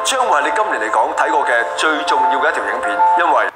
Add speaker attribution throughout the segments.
Speaker 1: 將會係你今年嚟講睇過嘅最重要嘅一條影片，因為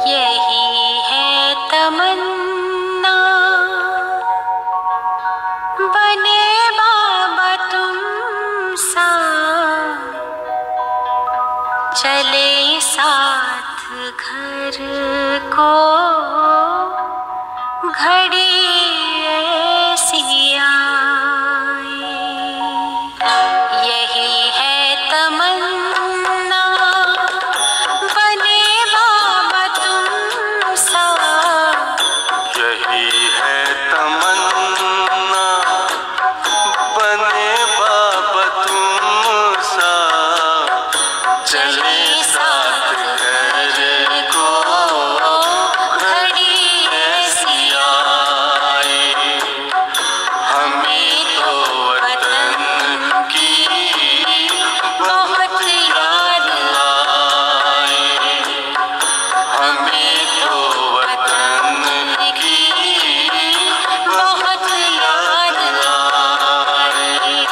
Speaker 2: यही है तमन्ना, बने बाबा तुम सा, चले साथ घर को, घड़ी ऐसी आए। यही है तमन्ना, बने बाबा तुम सा,
Speaker 3: यही है तमन्ना, बने बाबा तुम सा, चले साथ घर को, घड़ी ऐसी आए। हमें तो वतन की बहुत याद आए, हमें तो वतन की बहुत याद आए।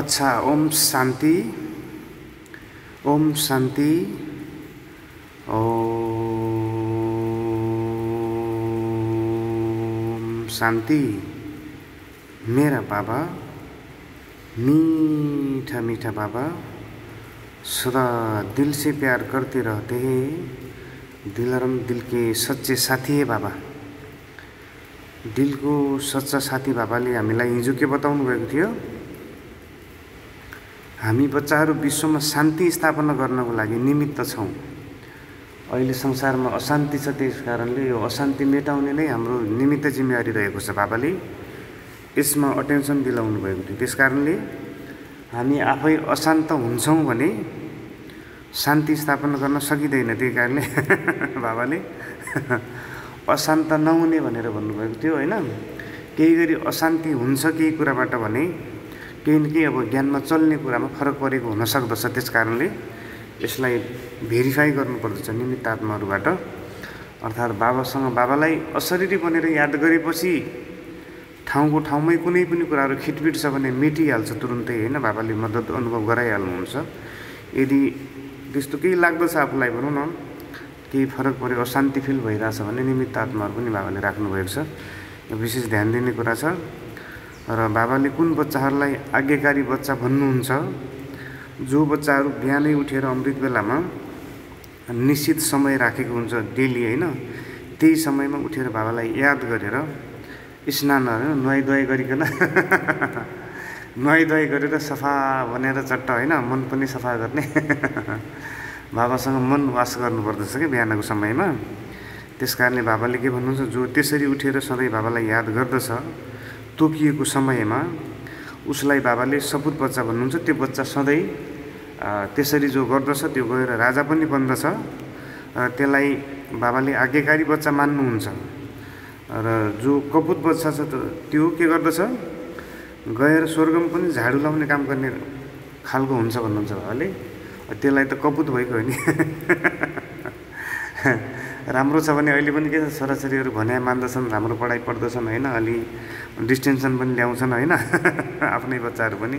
Speaker 4: अच्छा, ओम शान्ति, ओम शान्ति, ओम शान्ति। मेरा बाबा, मीठा मीठा बाबा, सदा दिल से प्यार करते रहते हैं, दिलरम दिल के सच्चे साथी है बाबा। दिलको सच्चा साथी बाबाले हामीलाई हिजो के बताउनु भएको थियो? हामी बच्चाहरू विश्वमा शान्ति स्थापना गर्नको लागि निमित्त छौँ। अहिले संसारमा अशान्ति छ, त्यस कारणले यो अशान्ति मेटाउने नै हाम्रो निमित्त जिम्मेवारी रहेको छ। बाबाले यसमा अटेन्सन दिलाउनु भएको थियो। त्यस कारणले हामी आफै अशान्त हुन्छौँ भने शान्ति स्थापना गर्न सकिँदैन। त्यही कारणले बाबाले अशान्त नहुने भनेर भन्नुभएको थियो होइन। केही गरी अशान्ति हुन्छ केही कुराबाट भने केही न केही अब ज्ञानमा चल्ने कुरामा फरक परेको हुन सक्दछ। त्यस कारणले यसलाई भेरिफाई गर्नुपर्दछ निमित्त आत्माहरूबाट। अर्थात् बाबासँग बाबालाई अशरीरी बनेर याद गरेपछि ठाउँको ठाउँमै कुनै पनि कुराहरू खिटपिट छ भने मेटिहाल्छ तुरुन्तै होइन। बाबाले मद्दत अनुभव गराइहाल्नुहुन्छ। यदि त्यस्तो केही लाग्दछ आफूलाई भनौँ न, केही फरक पऱ्यो, अशान्ति फिल भइरहेछ भने निमित्त आत्माहरू पनि बाबाले राख्नुभएको छ। यो विशेष ध्यान दिने कुरा छ। र बाबाले कुन बच्चाहरूलाई आज्ञाकारी बच्चा भन्नुहुन्छ? जो बच्चाहरू बिहानै उठेर अमृत बेलामा निश्चित समय राखेको हुन्छ डेली होइन, त्यही समयमा उठेर बाबालाई याद गरेर स्नानहरू नुहाइधुवाइ गरिकन नुहाइधुवाइ गरेर सफा बनेर चट्ट होइन, मन पनि सफा गर्ने बाबासँग मन वास गर्नुपर्दछ कि बिहानको समयमा। त्यस कारणले बाबाले के भन्नुहुन्छ? जो त्यसरी उठेर सधैँ बाबालाई याद गर्दछ तोकिएको समयमा उसलाई बाबाले सपुत बच्चा भन्नुहुन्छ। त्यो बच्चा सधैँ त्यसरी जो गर्दछ त्यो गएर राजा पनि बन्दछ। र त्यसलाई बाबाले आज्ञाकारी बच्चा मान्नुहुन्छ। र जो कपुत बच्चा छ त्यो के गर्दछ? गएर स्वर्गमा पनि झाडु लाउने काम गर्ने खालको हुन्छ भन्नुहुन्छ बाबाले। त्यसलाई त कपुत भएको हो नि राम्रो छ भने अहिले पनि के छ, छोराछोरीहरू भने मान्दछन्, राम्रो पढाइ पढ्दछन् होइन, अलि डिस्टेन्सन पनि ल्याउँछन् होइन आफ्नै बच्चाहरू पनि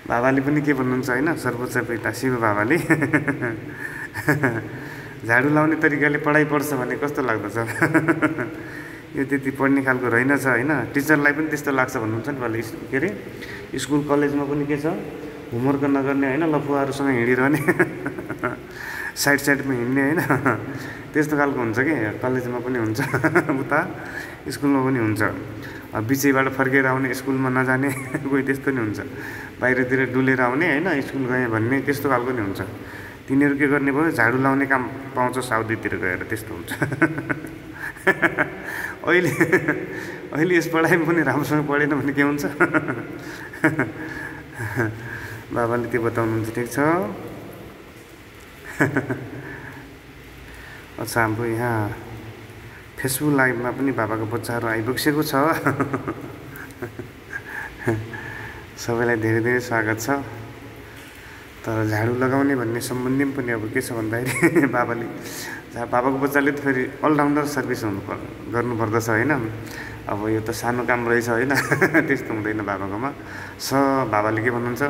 Speaker 4: बाबाले पनि के भन्नुहुन्छ होइन, सर्वोच्च पिता शिव बाबाले झाडु लाउने तरिकाले पढाइ पढ्छ भने कस्तो लाग्दछ यो त्यति पढ्ने खालको रहेनछ होइन। टिचरलाई पनि त्यस्तो लाग्छ भन्नुहुन्छ नि बाबाले। के अरे स्कुल कलेजमा पनि के छ, होमवर्क नगर्ने होइन, लफुवाहरूसँग हिँडिरहने साइड साइडमा हिँड्ने होइन, त्यस्तो खालको हुन्छ कि कलेजमा पनि हुन्छ उता स्कुलमा पनि हुन्छ। बिचैबाट फर्केर आउने, स्कुलमा नजाने कोही त्यस्तो नि हुन्छ, बाहिरतिर डुलेर आउने होइन, स्कुल गएँ भन्ने त्यस्तो खालको नि हुन्छ। तिनीहरू के गर्ने भयो? झाडु लाउने काम पाउँछ साउदीतिर गएर, त्यस्तो हुन्छ अहिले यस पढाइमा पनि राम्रोसँग पढेन भने के हुन्छ बाबाले त्यो बताउनुहुन्छ। ठिक छ। अच्छा, हाम्रो यहाँ फेसबुक लाइभमा पनि बाबाको बच्चाहरू आइबक्सेको छ सबैलाई धेरै धेरै स्वागत छ। तर झाडु लगाउने भन्ने सम्बन्धी पनि अब के छ भन्दाखेरि बाबाको बच्चाले त फेरि अलराउन्डर सर्भिस गर्नुपर्दछ होइन। अब यो त सानो काम रहेछ होइन त्यस्तो हुँदैन बाबाकोमा। बाबाले के भन्नुहुन्छ?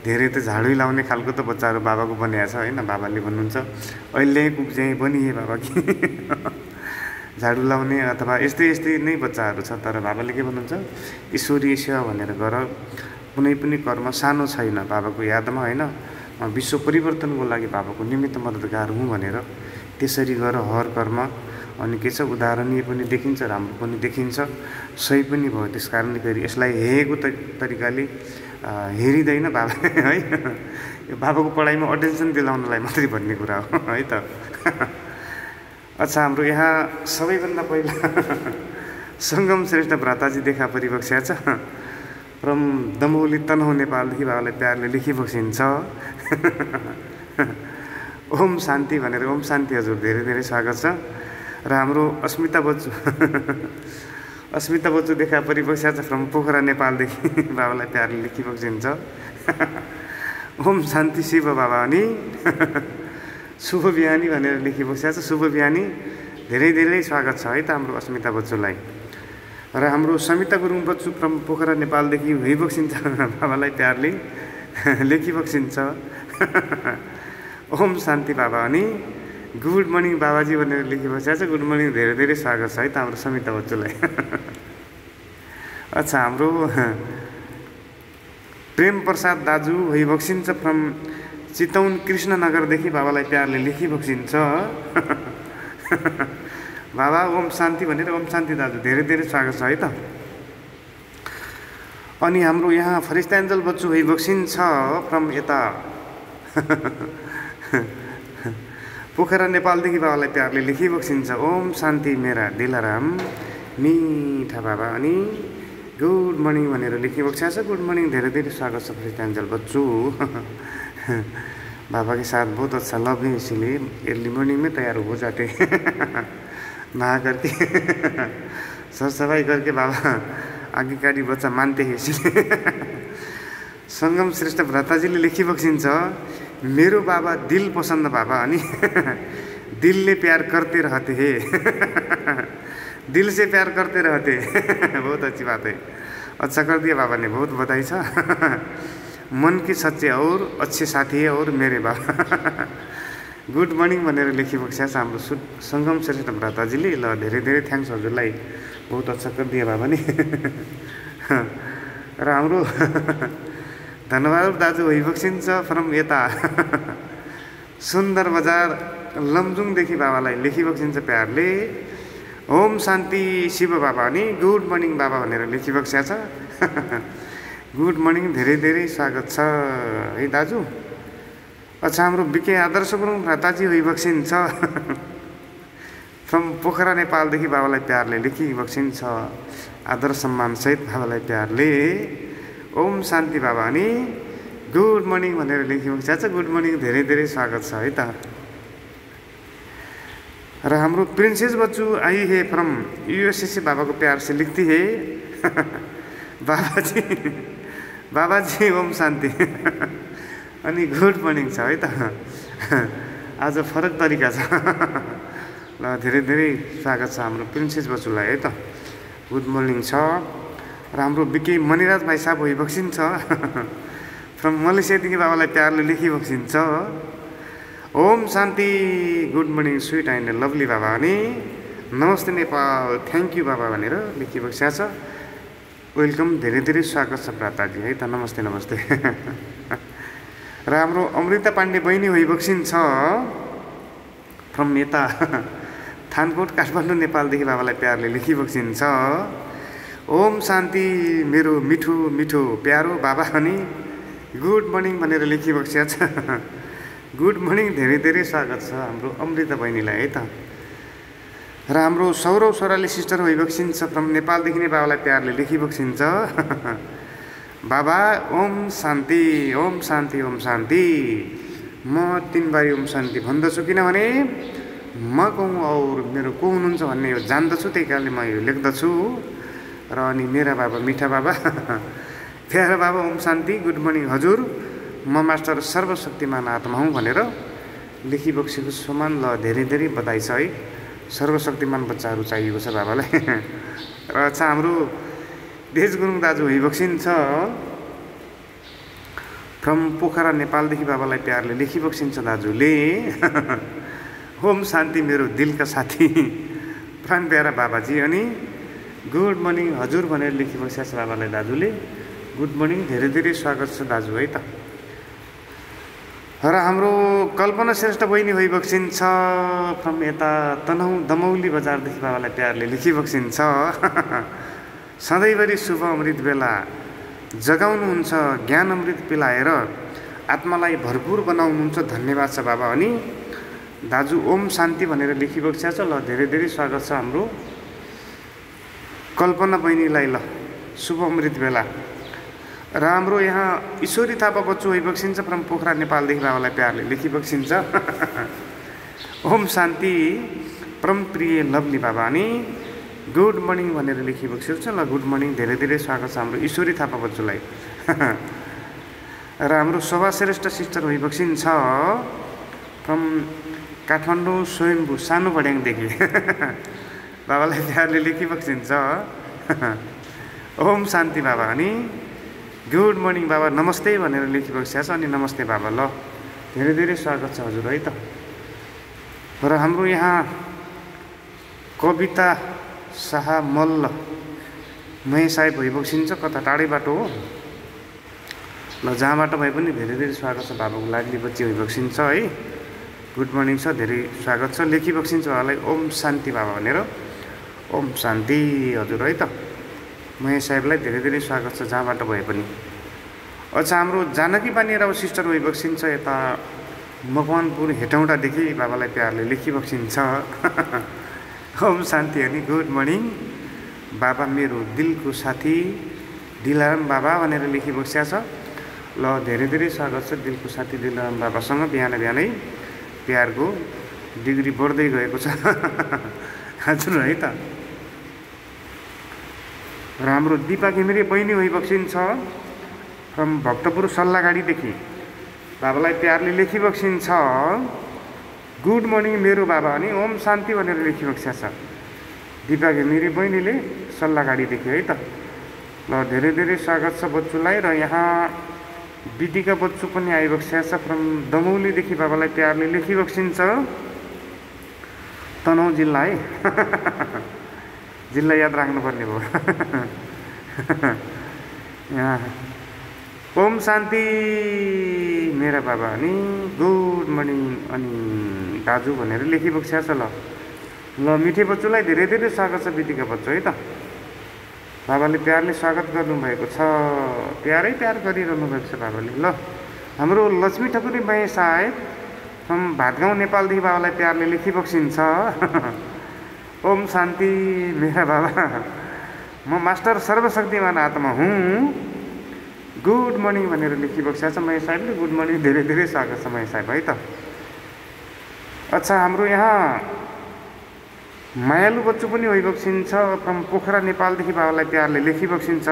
Speaker 4: धेरै त झाडु लाउने खालको त बच्चाहरू बाबाको बनिएको छ होइन। बाबाले भन्नुहुन्छ अहिले कुब्जे बनिए बाबा कि झाडु लाउने अथवा यस्तै यस्तै नै बच्चाहरू छ। तर बाबाले के भन्नुहुन्छ? ईश्वरीय सेवा भनेर गर, कुनै पनि कर्म सानो छैन बाबाको यादमा होइन। विश्व परिवर्तनको लागि बाबाको निमित्त मद्दतगार हुँ भनेर त्यसरी गर हर कर्म। अनि के छ, उदाहरणीय पनि देखिन्छ, राम्रो पनि देखिन्छ, सही पनि भयो। त्यस कारणले फेरि यसलाई हेरेको तरिकाले हेरिँदैन बाबाले है। यो बाबाको पढाइमा अटेन्सन दिलाउनलाई मात्रै भन्ने कुरा हो है त अच्छा, हाम्रो यहाँ सबैभन्दा पहिला सङ्गम श्रेष्ठ भ्राताजी देखा परिबक्स्या छ। फ्रम दमौली तनहुँ नेपालदेखि बाबालाई प्यारले लेखिबक्सिन्छ ओम शान्ति भनेर। ओम शान्ति हजुर, धेरै धेरै स्वागत छ। र हाम्रो अस्मिता बच्चु देखा परिबक्स्या छ फ्रम पोखरा नेपालदेखि बाबालाई प्यारले लेखिबक्सिन्छ ओम शान्ति शिव बाबा। अनि शुभ बिहानी भनेर लेखिबक्स्या छ। शुभ बिहानी, धेरै धेरै स्वागत छ है त हाम्रो अस्मिता बच्चुलाई। र हाम्रो समिता गुरुङ बच्चु फ्रम पोखरा नेपालदेखि भइबक्सिन्छ बाबालाई प्यारले लेखिबक्सिन्छ ओम शान्ति बाबा अनि गुड मर्निङ बाबाजी भनेर लेखिबक्सिन्छ। गुड मर्निङ, धेरै धेरै स्वागत छ है त हाम्रो समिता बच्चुलाई। अच्छा, हाम्रो प्रेम प्रसाद दाजु भइबक्सिन्छ फ्रम चितौन कृष्णनगरदेखि बाबालाई प्यारले लेखिबक्सिन्छ बाबा ओम शान्ति भनेर। ओम शान्ति दाजु धेरै धेरै स्वागत छ है त। अनि हाम्रो यहाँ फरिस्ताञ्जल बच्चु भइबक्सिन्छ फ्रम यता पोखरा नेपालदेखि बाबालाई प्यारले लेखिबक्सिन्छ ओम शान्ति मेरा दिलाराम मिठा बाबा अनि गुड मर्निङ भनेर लेखिबक्सिन्छ। गुड मर्निङ, धेरै धेरै स्वागत छ फरिस्ताञ्जल बच्चु। बाबा के साथ बहुत अच्छा लव है, इसीलिए अर्ली मॉर्निंग में तैयार हो जाते नहा करके सर सफाई करके बाबा आगे गाड़ी बच्चा मानते हैं इसलिए। संगम श्रेष्ठ भ्राताजीले लेखिबक्सिन्छ मेरो बाबा दिल पसंद बाबा अनि दिल ने प्यार करते रहते हैं दिल से प्यार करते रहते बहुत अच्छी बात है, अच्छा कर दिया बाबा ने, बहुत बधाई छ। मन की सच्चे और अच्छे साथी है और मेरे बाबा गुड मर्निङ भनेर लेखिबक्सिन्छ हाम्रो संगम श्रेष्ठ भ्राताजीले। ल धेरै धेरै थ्याङ्क्स हजुरलाई, बहुत अच्छा कर दिया बाबा नि। र हाम्रो धन्यवाद दाजु भइबक्सिन्छ फ्रम यता सुन्दर बजार लमजुङदेखि बाबालाई लेखिबक्सिन्छ प्यारले ओम शान्ति शिव बाबा अनि गुड मर्निङ बाबा भनेर लेखिबक्सिन्छ। गुड मर्निङ, धेरै धेरै स्वागत छ है दाजु। अच्छा, हाम्रो बिके आदर्श गुरुङ भ्राताजी भइबक्सिन्छ फ्रम पोखरा नेपालदेखि बाबालाई प्यारले लेखिबक्सिन्छ आदर सम्मान सहित बाबालाई प्यारले ओम शान्ति बाबा अनि गुड मर्निङ भनेर लेखिबक्सिन्छ। गुड मर्निङ, धेरै धेरै स्वागत छ है त। र हाम्रो प्रिन्सेस बच्चू आई है फ्रम यूएसए से बाबा को प्यार से लिखती है बाबाजी बाबाजी ओम शान्ति अनि गुड मर्निङ छ है त। आज फरक तरिका छ। ल धेरै धेरै स्वागत छ हाम्रो प्रिन्सेस बच्चुलाई है त। गुड मर्निङ छ। र हाम्रो बिके मणिराज भाइ साहब भइबक्सिन्छ फ्रम मलेसियादेखि बाबालाई प्यारले लेखिबक्सिन्छ ओम शान्ति good morning sweet and lovely बाबा अनि नमस्ते नेपाल थ्याङ्क यू बाबा भनेर लेखिबक्सिन्छ। वेलकम, धेरै धेरै स्वागत छ भ्राताजी है त। नमस्ते नमस्ते। र हाम्रो अमृता पाण्डे बहिनी भइबक्सिन्छ फ्रम यता थानकोट काठमाडौँ नेपालदेखि बाबालाई प्यारले लेखिबक्सिन्छ ओम शान्ति मेरो मिठो मिठो प्यारो बाबा अनि गुड मर्निङ भनेर लेखिबक्सिन्छ। गुड मर्निङ, धेरै धेरै स्वागत छ हाम्रो अमृता बहिनीलाई है त। र हाम्रो सौरव सोराली सिस्टर भइबक्सिन्छ फ्रम नेपालदेखि नै बाबालाई प्यारले लेखिबक्सिन्छ बाबा ओम शान्ति ओम शान्ति ओम शान्ति। म 3 बारी ओम शान्ति भन्दछु किनभने म कहूँ और मेरो को हुनुहुन्छ भन्ने यो जान्दछु, त्यही कारणले म यो लेख्दछु। र अनि मेरा बाबा मिठा बाबा प्यारा बाबा ओम शान्ति गुड मर्निङ हजुर, म मास्टर सर्वशक्तिमान आत्मा हुँ भनेर लेखिबक्सेको समान। ल धेरै धेरै बधाई छ है, सर्वशक्तिमान बच्चाहरू चाहिएको छ बाबालाई। र अच्छा, हाम्रो देश गुरुङ दाजु भइबक्सिन्छ फ्रम पोखरा नेपालदेखि बाबालाई प्यारले लेखिबक्सिन्छ दाजुले ओम शान्ति मेरो दिलका साथी प्राण प्यारा बाबाजी अनि गुड मर्निङ हजुर भनेर लेखिबक्सिन्छ बाबालाई दाजुले। गुड मर्निङ, धेरै धेरै स्वागत छ दाजु है त। र हाम्रो कल्पना श्रेष्ठ बहिनी भइबक्सिन्छ फ्रम यता तनहुँ दमौली बजारदेखि बाबालाई प्यारले लेखिबक्सिन्छ सधैँभरि शुभ अमृत बेला जगाउनुहुन्छ, ज्ञान अमृत पिलाएर आत्मालाई भरपुर बनाउनुहुन्छ, धन्यवाद छ बाबा अनि दाजु ओम शान्ति भनेर लेखिबक्सिन्छ। ल धेरै धेरै स्वागत छ हाम्रो कल्पना बहिनीलाई। ल शुभ अमृत बेला। र हाम्रो यहाँ ईश्वरी थापा बच्चु भइबक्सिन्छ फ्रम पोखरा नेपालदेखि बाबालाई प्यारले लेखिबक्सिन्छ ओम शान्ति परम प्रिय लभली बाबा अनि गुड मर्निङ भनेर लेखिबक्सिन्छ। ल गुड मर्निङ, धेरै धेरै स्वागत छ हाम्रो ईश्वरी थापा बच्चुलाई। र हाम्रो शोभा श्रेष्ठ सिस्टर भइबक्सिन्छ फ्रम काठमाडौँ स्वयम्भू सानो बड्याङदेखि बाबालाई प्यारले लेखिबक्सिन्छ ओम शान्ति बाबा अनि गुड मर्निङ बाबा नमस्ते भनेर लेखिरहेको छ। अनि नमस्ते बाबा, ल धेरै धेरै स्वागत छ हजुर है त। र हाम्रो यहाँ कविता शाह मल्ल महेश साहेब भइबक्सिन्छ, कता टाढैबाट हो ल, जहाँबाट भए पनि धेरै धेरै स्वागत छ। बाबाको लाडली बच्ची भइबक्सिन्छ है, गुड मर्निङ छ, धेरै स्वागत छ। लेखिबक्सिन्छ बाबालाई ओम शान्ति बाबा भनेर, ओम शान्ति हजुर है त। महेश साहेबलाई धेरै धेरै स्वागत छ जहाँबाट भए पनि। अच्छा, हाम्रो जानकी पानी राव सिस्टर भइबक्सिन्छ यता मकवानपुर हेटौँडादेखि, बाबालाई प्यारले लेखिबक्सिन्छ ओम शान्ति अनि गुड मर्निङ बाबा, मेरो दिलको साथी दिलाराम बाबा भनेर लेखिबक्सिया छ। ल धेरै धेरै स्वागत छ दिलको साथी दिलाराम बाबासँग। बिहान बिहानै प्यारको डिग्री बढ्दै गएको छ हजुर है त। र हाम्रो दिपा घिमिरे बहिनी भइबक्सिन्छ फ्रम भक्तपुर सल्लाहगाडीदेखि, बाबालाई प्यारले लेखिबक्सिन्छ गुड मर्निङ मेरो बाबा अनि ओम शान्ति भनेर लेखिबक्सिया छ दिपा घिमिरे बहिनीले सल्लाहगाडीदेखि है त। ल धेरै धेरै स्वागत छ बच्चुलाई। र यहाँ विधिका बच्चु पनि आइबक्सिया छ फ्रम दमौलीदेखि, बाबालाई प्यारले लेखिबक्सिन्छ तनहुँ जिल्ला है जिल्ला याद राख्नुपर्ने भयो यहाँ ओम शान्ति मेरा बाबा अनि गुड मर्निङ अनि दाजु भनेर लेखिबक्सिया छ। ल मिठे बच्चुलाई धेरै धेरै स्वागत छ विधिका बच्चु है त। बाबाले प्यारले स्वागत गर्नुभएको छ, प्यारै प्यार गरिरहनु भएको छ बाबाले। ल हाम्रो लक्ष्मी ठकुरी महेश साहेब फ्रम भातगाउँ नेपालदेखि, बाबालाई प्यारले लेखिबक्सिन्छ ओम शान्ति मेरा बाबा, म मास्टर सर्वशक्तिमान आत्मा हुँ गुड मर्निङ भनेर लेखिबक्सिया छ महेश साहेबले। गुड मर्निङ, धेरै धेरै स्वागत छ महेश साहेब है त। अच्छा, हाम्रो यहाँ मायालु बच्चु पनि भइबक्सिन्छ फ्रम पोखरा नेपालदेखि, बाबालाई प्यारले लेखिबक्सिन्छ।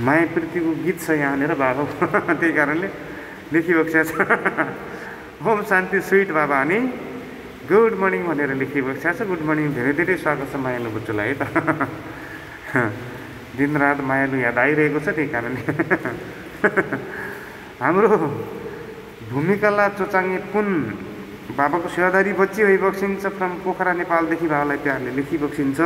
Speaker 4: माया प्रीतिको गीत छ यहाँनिर बाबा त्यही कारणले लेखिबक्सिया छ ओम शान्ति स्विट बाबा अनि गुड मर्निङ भनेर लेखिबक्सिया छ। गुड मर्निङ, धेरै धेरै स्वागत छ मायालु बच्चुलाई है त दिनरात मायालु याद आइरहेको छ त्यही कारणले हाम्रो भूमिकला चोचाङ्गे पुन बाबाको सेवादारी बच्ची भइबक्सिन्छ फ्रम पोखरा नेपालदेखि, बाबालाई प्यारले लेखिबक्सिन्छ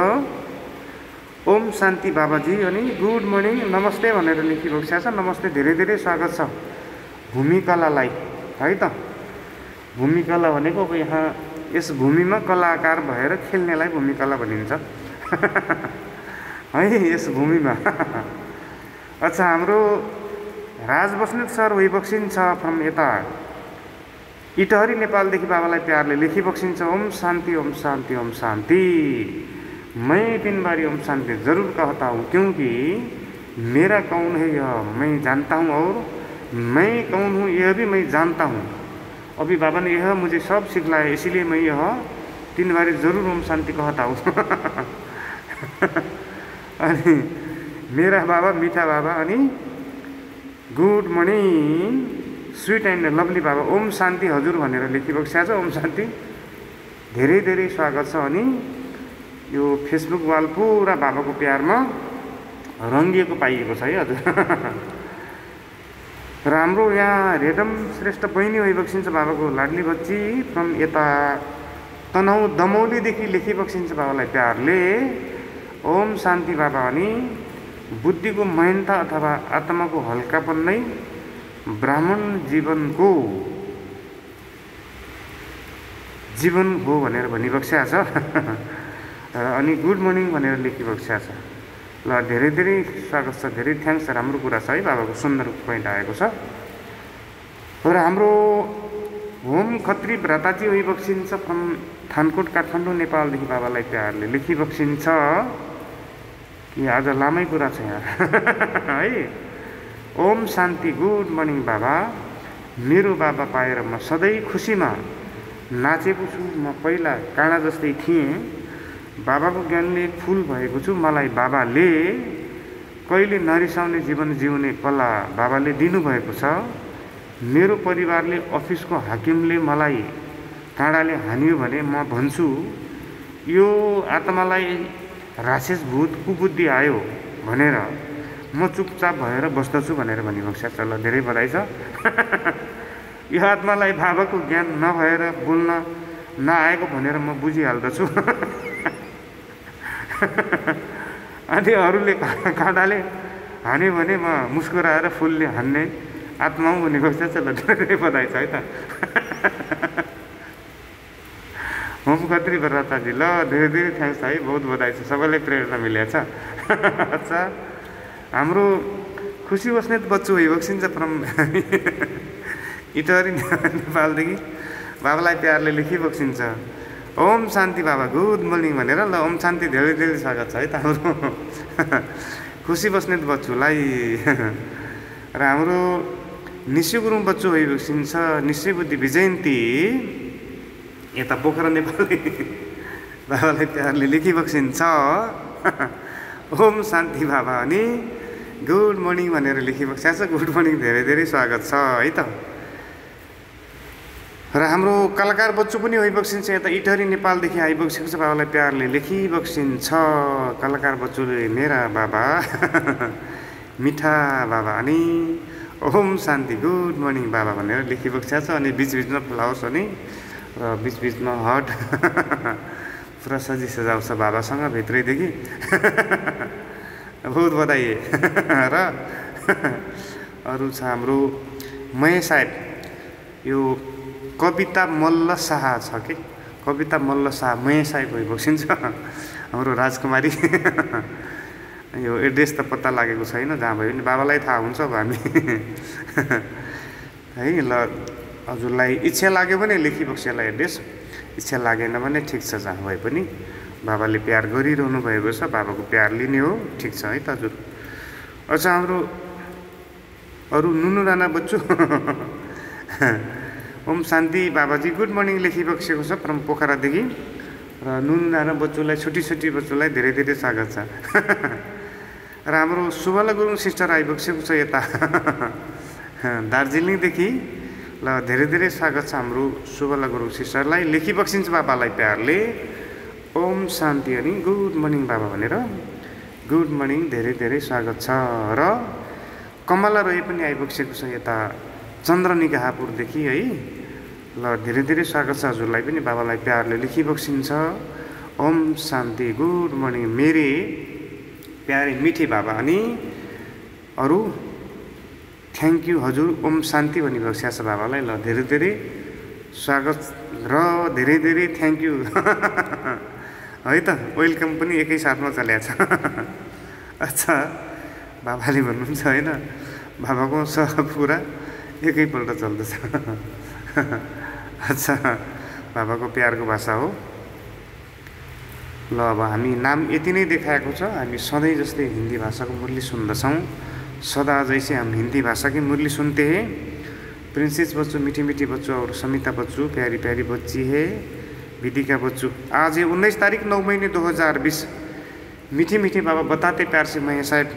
Speaker 4: ओम शान्ति बाबाजी अनि गुड मर्निङ नमस्ते भनेर लेखिबक्सिया छ। नमस्ते, धेरै धेरै स्वागत छ भूमिकलालाई है त। भूमिकला भनेको अब यहाँ यस भूमिमा कलाकार भएर खेल्नेलाई भूमिकला भनिन्छ है यस भूमिमा अच्छा, हाम्रो राज बस्नेत सर भइबक्सिन्छ फ्रम यता इटहरी नेपालदेखि, बाबालाई प्यारले लेखिबक्सिन्छ ओम शान्ति ओम शान्ति ओम शान्ति। मैं 3 बारी ओम शान्ति जरूर कहता हूँ क्योंकि मेरा कौन है यह मैं जानता हूँ और मैं कौन हूँ यह भी मैं जानता हूँ। अभी बाबा ने यह मुझे सब सिखलाया, इसीलिए मैं यह 3 बारी जरूर ओम शान्ति कहता हूँ अनि मेरा बाबा मीठा बाबा अनि good morning sweet and lovely बाबा ओम शान्ति हजुर भनेर लेखिबक्सिया छ। ओम शान्ति, धेरै धेरै स्वागत छ। अनि यो फेसबुक वाल पुरा बाबाको प्यारमा रङ्गिएको पाइएको छ है हजुर र हाम्रो यहाँ रेडम श्रेष्ठ बहिनी भइबक्सिन्छ, बाबाको लाडली बच्ची फ्रम यता तनहुँ दमौलीदेखि लेखिबक्सिन्छ बाबालाई प्यारले ओम शान्ति बाबा अनि बुद्धिको महानता अथवा आत्माको हल्कापन नै ब्राह्मण जीवनको जीवन हो भनेर भनिबक्सिया छ अनि गुड मर्निङ भनेर लेखिबक्सिया छ। ल धेरै धेरै स्वागत छ, धेरै थ्याङ्क्स, राम्रो कुरा छ है, बाबाको सुन्दर पोइन्ट आएको छ। र हाम्रो होम खत्री भ्राताजी भइबक्सिन्छ फ्रम थानकोट काठमाडौँ नेपालदेखि, बाबालाई प्यारले लेखिबक्सिन्छ कि आज लामै कुरा छ यहाँ है। ओम शान्ति गुड मर्निङ बाबा, मेरो बाबा पाएर म सधैँ खुसीमा नाचेको छु। म पहिला काँडा जस्तै थिएँ, बाबाको ज्ञानले फुल भएको छु। मलाई बाबाले कहिले नरिसाउने जीवन जिउने कला बाबाले दिनुभएको छ। मेरो परिवारले अफिसको हाकिमले मलाई काँडाले हान्यो भने म भन्छु यो आत्मालाई राक्षस भूत कुबुद्धि आयो भनेर म चुपचाप भएर बस्दछु भनेर भनेको छ। ल धेरै बधाई छ। यो आत्मालाई बाबाको ज्ञान नभएर बोल्न नआएको भनेर म बुझिहाल्दछु। अनि अरूले काँडाले हान्यो भने म मुस्कुराएर फुलले हान्ने आत्मा हुँ भनेको छ। ल धेरै बधाई छ है त। होम खत्री बराताजी, ल धेरै धेरै थ्याङ्क्स है, बहुत बधाई छ, सबैलाई प्रेरणा मिलेको छ। अच्छा, हाम्रो खुसी बस्नेत बच्चु भइबक्सिन्छ फ्रम इटहरी नेपालदेखि बाबालाई प्यारले लेखिबक्सिन्छ। ओम शान्ति बाबा गुड मर्निङ भनेर। ल ओम शान्ति धेरै धेरै स्वागत छ है त हाम्रो खुसी बस्नेत बच्चुलाई। र हाम्रो निश्चय गुरुङ बच्चु भइबक्सिन्छ। निश्चय बुद्धि विजयन्ती यता पोखरा नेपाली बाबालाई प्यारले लेखिबक्सिन्छ। ओम शान्ति बाबा अनि गुड मर्निङ भनेर लेखिबक्सिन्छ। गुड मर्निङ धेरै धेरै स्वागत छ है त। र हाम्रो कलाकार बच्चु पनि होइबक्सिन्छ। यता इटहरी नेपालदेखि आइबक्सेको छ। बाबालाई प्यारले लेखिबक्सिन्छ। कलाकार बच्चुले मेरा बाबा मिठा बाबा अनि ओम शान्ति गुड मर्निङ बाबा भनेर लेखिबक्सिन्छ। अनि बिचबिचमा फ्लावर्स अनि र बिचबिचमा हट पुरा सजी सजाउ छ बाबासँग भित्रैदेखि। बहुत बधाई। र अरू छ हाम्रो महेश साहेब, यो कविता मल्ल शाह छ कि कविता मल्ल शाह महेश साहेब भइबक्सिन्छ। हाम्रो राजकुमारी यो एड्रेस त पत्ता लागेको छैन, जहाँ भयो भने बाबालाई थाहा हुन्छ अब हामी है। ल हजुरलाई इच्छा लाग्यो भने लेखिबक्सेला एड्रेस, इच्छा लागेन भने ठिक छ, जहाँ भए पनि बाबाले प्यार गरिरहनु भएको छ, बाबाको प्यार लिने हो, ठिक छ है त हजुर। अच्छा, हाम्रो अरू नुनु राणा बच्चु ओम शान्ति बाबाजी गुड मर्निङ लेखिबक्सेको छ फ्रम पोखरादेखि। र नुनु राणा बच्चुलाई छोटी छोटी बच्चुलाई धेरै धेरै स्वागत छ। र हाम्रो सुबला गुरुङ सिस्टर आइबक्सेको छ यता दार्जिलिङदेखि। ल धेरै धेरै स्वागत छ हाम्रो सुबला गुरुङ सिस्टरलाई। लेखिबक्सिन्छ बाबालाई प्यारले ओम शान्ति अनि गुड मर्निङ बाबा भनेर। गुड मर्निङ धेरै धेरै स्वागत छ। र कमला रोय पनि आइबक्सेको छ यता चन्द्रनिगाहपुरदेखि है। ल धेरै धेरै स्वागत छ हजुरलाई पनि। बाबालाई प्यारले लेखिबक्सिन्छ ओम शान्ति गुड मर्निङ मेरे प्यारे मिठे बाबा अनि अरू थ्याङ्क यू हजुर ओम शान्ति भनिबक्सेको छ बाबालाई। ल धेरै धेरै स्वागत र धेरै धेरै थ्याङ्क यू है त। वेलकम पनि एकै साथमा चलेको छ। अच्छा, बाबाले भन्नुहुन्छ होइन, बाबाको सब कुरा एकैपल्ट चल्दछ। अच्छा, बाबाको प्यारको भाषा हो। ल अब हामी नाम यति नै देखाएको छ। हामी सधैँ जस्तै हिन्दी भाषाको मुरली सुन्दछौँ। सदा जैसे हम हिंदी भाषा की मुरली सुनते हैं। प्रिंसेस बच्चू, मीठी मीठी बच्चू और समिता बच्चू प्यारी प्यारी बच्ची है। विदिका बच्चू आज है 19 तारीख 9 महीने 2020। मीठी मीठी बाबा बताते प्यार से मैं साहब,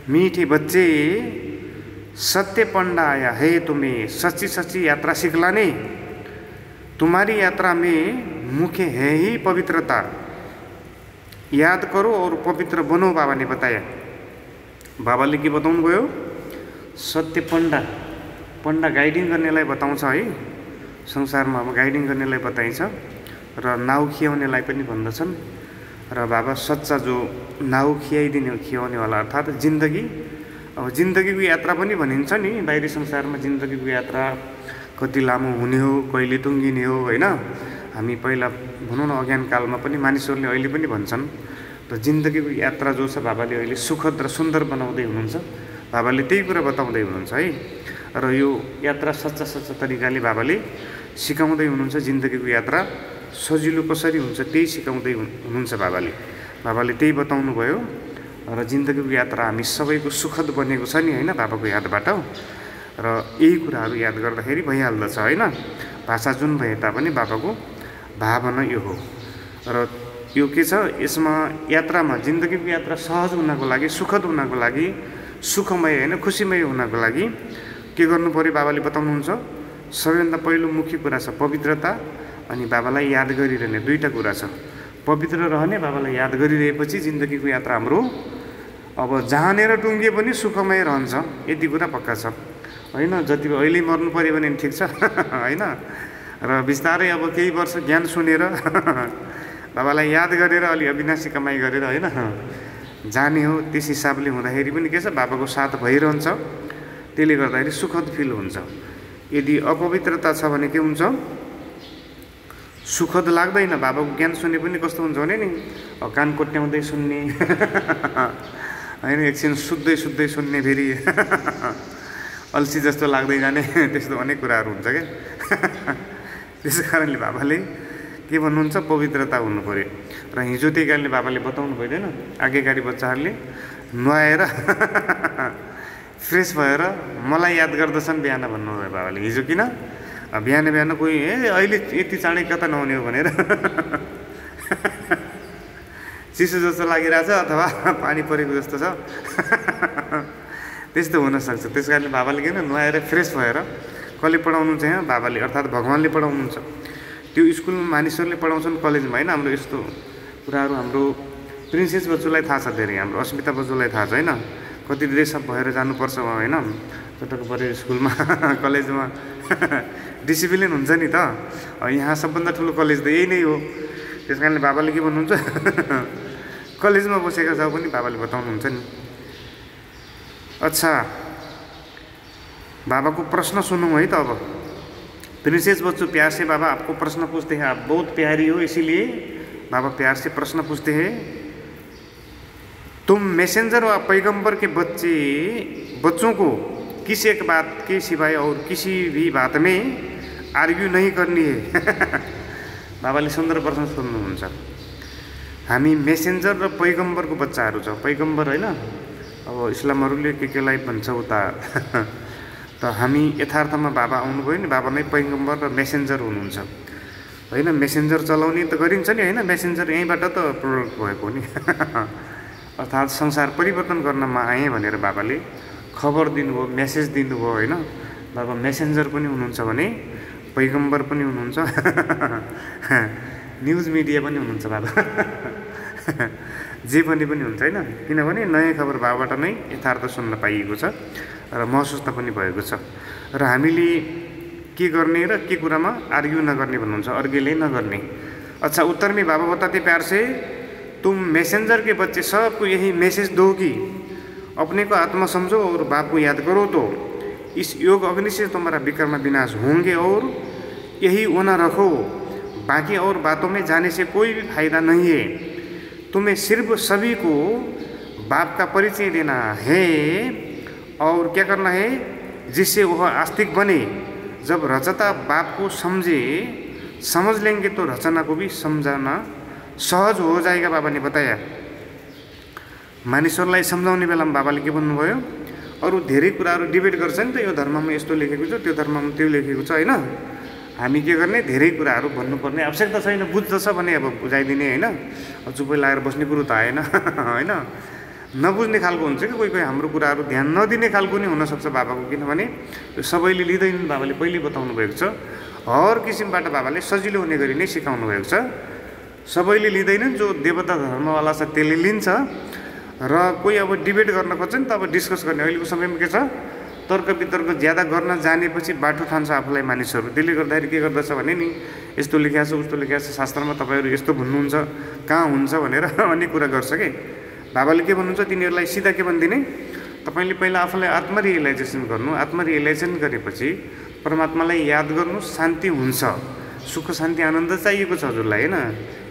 Speaker 4: मीठे बच्चे सत्य पंडा आया है तुम्हें सच्ची सच्ची यात्रा सिखलाने। तुम्हारी यात्रा में मुख्य है ही पवित्रता, याद करो और पवित्र बनो बाबा ने बताया। बाबाले के बताउनु भयो? सत्य पण्डा, पण्डा गाइडिङ गर्नेलाई बताउँछ है। संसारमा अब गाइडिङ गर्नेलाई बताइन्छ र नाउ खियाउनेलाई पनि भन्दछन्। र बाबा सच्चा जो नाउ खियाउनेवाला अर्थात् जिन्दगी, अब जिन्दगीको यात्रा पनि भनिन्छ नि। बाहिरी संसारमा जिन्दगीको यात्रा कति लामो हुने हो, कहिले टुङ्गिने हो होइन। हामी पहिला भनौँ न अज्ञान कालमा पनि मानिसहरूले अहिले पनि भन्छन्। र जिन्दगीको यात्रा जो छ बाबाले अहिले सुखद र सुन्दर बनाउँदै हुनुहुन्छ। बाबाले त्यही कुरा बताउँदै हुनुहुन्छ है। र यो यात्रा सच्चा सच्चा तरिकाले बाबाले सिकाउँदै हुनुहुन्छ। जिन्दगीको यात्रा सजिलो कसरी हुन्छ त्यही सिकाउँदै हुनुहुन्छ बाबाले। बाबाले त्यही बताउनु भयो। र जिन्दगीको यात्रा हामी सबैको सुखद बनेको छ नि होइन, बाबाको यादबाट। र यही कुराहरू याद गर्दाखेरि भइहाल्दछ होइन। भाषा जुन भए तापनि बाबाको भावना यो हो। र यो के छ यसमा यात्रामा, जिन्दगीको यात्रा सहज हुनको लागि, सुखद हुनको लागि, सुखमय होइन खुसीमय हुनको लागि के गर्नु पर्यो बाबाले बताउनुहुन्छ। सबैभन्दा पहिलो मुख्य कुरा छ पवित्रता। अनि बाबालाई याद गरिरहने दुईवटा कुरा छ। पवित्र रहने, बाबालाई याद गरिरहेपछि जिन्दगीको यात्रा हाम्रो अब जहाँनिर टुङ्गिए पनि सुखमय रहन्छ, यति कुरा पक्का छ होइन। जति अहिले मर्नु पऱ्यो भने ठिक छ होइन, र बिस्तारै अब केही वर्ष ज्ञान सुनेर बाबालाई याद गरेर अलि अविनाशी कमाइ गरेर होइन जाने हो। त्यस हिसाबले हुँदाखेरि पनि के छ, बाबाको साथ भइरहन्छ, त्यसले गर्दाखेरि सुखद फिल हुन्छ। यदि अपवित्रता छ भने के हुन्छ, सुखद लाग्दैन। बाबाको ज्ञान सुने पनि कस्तो हुन्छ भने नि कान कोट्याउँदै सुन्ने होइन, एकछिन सुत्दै सुत्दै सुन्ने, फेरि अल्छी जस्तो लाग्दै जाने, त्यस्तो अनेक कुराहरू हुन्छ क्या त्यस कारणले बाबाले के भन्नुहुन्छ, पवित्रता हुनु पऱ्यो। र हिजो त्यही कारणले बाबाले बताउनु भइदैन, आगेकारी बच्चाहरूले नुहाएर फ्रेस भएर मलाई याद गर्दछन् बिहान भन्नुभयो बाबाले। हिजो किन बिहान बिहान कोही अहिले यति चाँडै कता नहुने हो भनेर चिसो जस्तो लागिरहेछ अथवा पानी परेको जस्तो छ त्यस्तो हुनसक्छ। त्यस कारणले बाबाले किन नुहाएर फ्रेस भएर, कसले पढाउनुहुन्छ यहाँ, बाबाले अर्थात् भगवान्ले पढाउनुहुन्छ। त्यो स्कुलमा मानिसहरूले पढाउँछन्, कलेजमा होइन। हाम्रो यस्तो कुराहरू हाम्रो प्रिन्सेस बच्चुलाई थाहा छ, धेरै हाम्रो अस्मिता बच्चुलाई थाहा छ होइन। कति ड्रेस अप भएर जानुपर्छ होइन कताको पऱ्यो स्कुलमा कलेजमा डिसिप्लिन हुन्छ नि त। यहाँ सबभन्दा ठुलो कलेज त यही नै हो। त्यस कारणले बाबाले के भन्नुहुन्छ कलेजमा बसेका छौ पनि बाबाले बताउनुहुन्छ नि। अच्छा, बाबा को प्रश्न सुनूं है। तो अब प्रिंसेस बच्चों प्यार से बाबा आपको प्रश्न पूछते हैं। आप बहुत प्यारी हो, इसीलिए बाबा प्यार से प्रश्न पूछते हैं। तुम मैसेंजर व पैगंबर के बच्चों को किसी एक बात के सिवाय और किसी भी बात में आर्ग्यू नहीं करनी है। बाबाले सुन्दर प्रश्न सोध्नुहुन्छ। हामी मेसेन्जर र पैगम्बरको बच्चाहरू छौँ। पैगम्बर होइन, अब इस्लामहरूले केलाई भन्छ उता त हामी यथार्थमा बाबा आउनुभयो नि, बाबा नै पैगम्बर र मेसेन्जर हुनुहुन्छ होइन। मेसेन्जर चलाउने त गरिन्छ नि होइन, मेसेन्जर यहीँबाट त प्रोडक्ट भएको नि अर्थात् संसार परिवर्तन गर्नमा आएँ भनेर बाबाले खबर दिनुभयो, मेसेज दिनुभयो होइन। बाबा मेसेन्जर पनि हुनुहुन्छ भने पैगम्बर पनि हुनुहुन्छ न्युज मिडिया पनि हुनुहुन्छ बाबा जे पनि हुन्छ होइन। किनभने नयाँ खबर बाबाबाट नै यथार्थ सुन्न पाइएको छ र महसुस पनि भएको छ। र हामीले के गर्ने र के कुरामा आर्ग्यु नगर्ने भन्नुहुन्छ, अर्ग्युले नगर्ने। अच्छा, उत्तर में बाबा बताते प्यार से, तुम मैसेंजर के बच्चे सबको यही मैसेज दो कि अपने को आत्मा समझो और बाप को याद करो, तो इस योग अग्नि से तुम्हारा विकर्म विनाश होंगे और यही होना रखो। बाकी और बातों में जाने से कोई भी फायदा नहीं है। तुम्हें सिर्फ सभी को बाप का परिचय देना है और क्या करना है, जिससे वह आस्तिक बने। जब रचता बाप को समझ लेंगे तो रचना को भी समझाना सहज हो जाएगा। बाबा ने बताया। मानिसहरूलाई सम्झाउने बेलामा बाबाले के भन्नुभयो, अरू धेरै कुराहरू डिबेट गर्छ नि त, यो धर्ममा यस्तो लेखेको छ, त्यो धर्ममा त्यो लेखेको छ होइन। हामी के गर्ने, धेरै कुराहरू भन्नुपर्ने आवश्यकता छैन। बुझ्दछ भने अब बुझाइदिने होइन, चुप्पै लगाएर बस्ने कुरो त आएन होइन। नबुझ्ने खालको हुन्छ कि कोही हाम्रो कुराहरू ध्यान नदिने खालको नि हुनसक्छ बाबाको। किनभने सबैले लिँदैनन्, बाबाले पहिले बताउनु भएको छ। हर किसिमबाट बाबाले सजिलो हुने गरी नै सिकाउनु भएको छ। सबैले लिँदैनन्, जो देवता धर्मवाला छ त्यसले लिन्छ र कोही अब डिबेट गर्न खोज्छ नि त, अब डिस्कस गर्ने। अहिलेको समयमा के छ, तर्क वितर्क ज्यादा गर्न जानेपछि बाटो ठान्छ आफूलाई मानिसहरू। त्यसले गर्दाखेरि के गर्दछ भने नि, यस्तो लेखिया छ उस्तो लेखिया छ शास्त्रमा, तपाईँहरू यस्तो भन्नुहुन्छ, कहाँ हुन्छ भनेर अनेक कुरा गर्छ कि। बाबाले के भन्नुहुन्छ, तिनीहरूलाई सिधा के भनिदिने, तपाईँले पहिला आफूलाई आत्मरियलाइजेसन गर्नु। आत्मरियलाइजेसन गरेपछि परमात्मालाई याद गर्नु, शान्ति हुन्छ। सुख शान्ति आनन्द चाहिएको छ हजुरलाई होइन।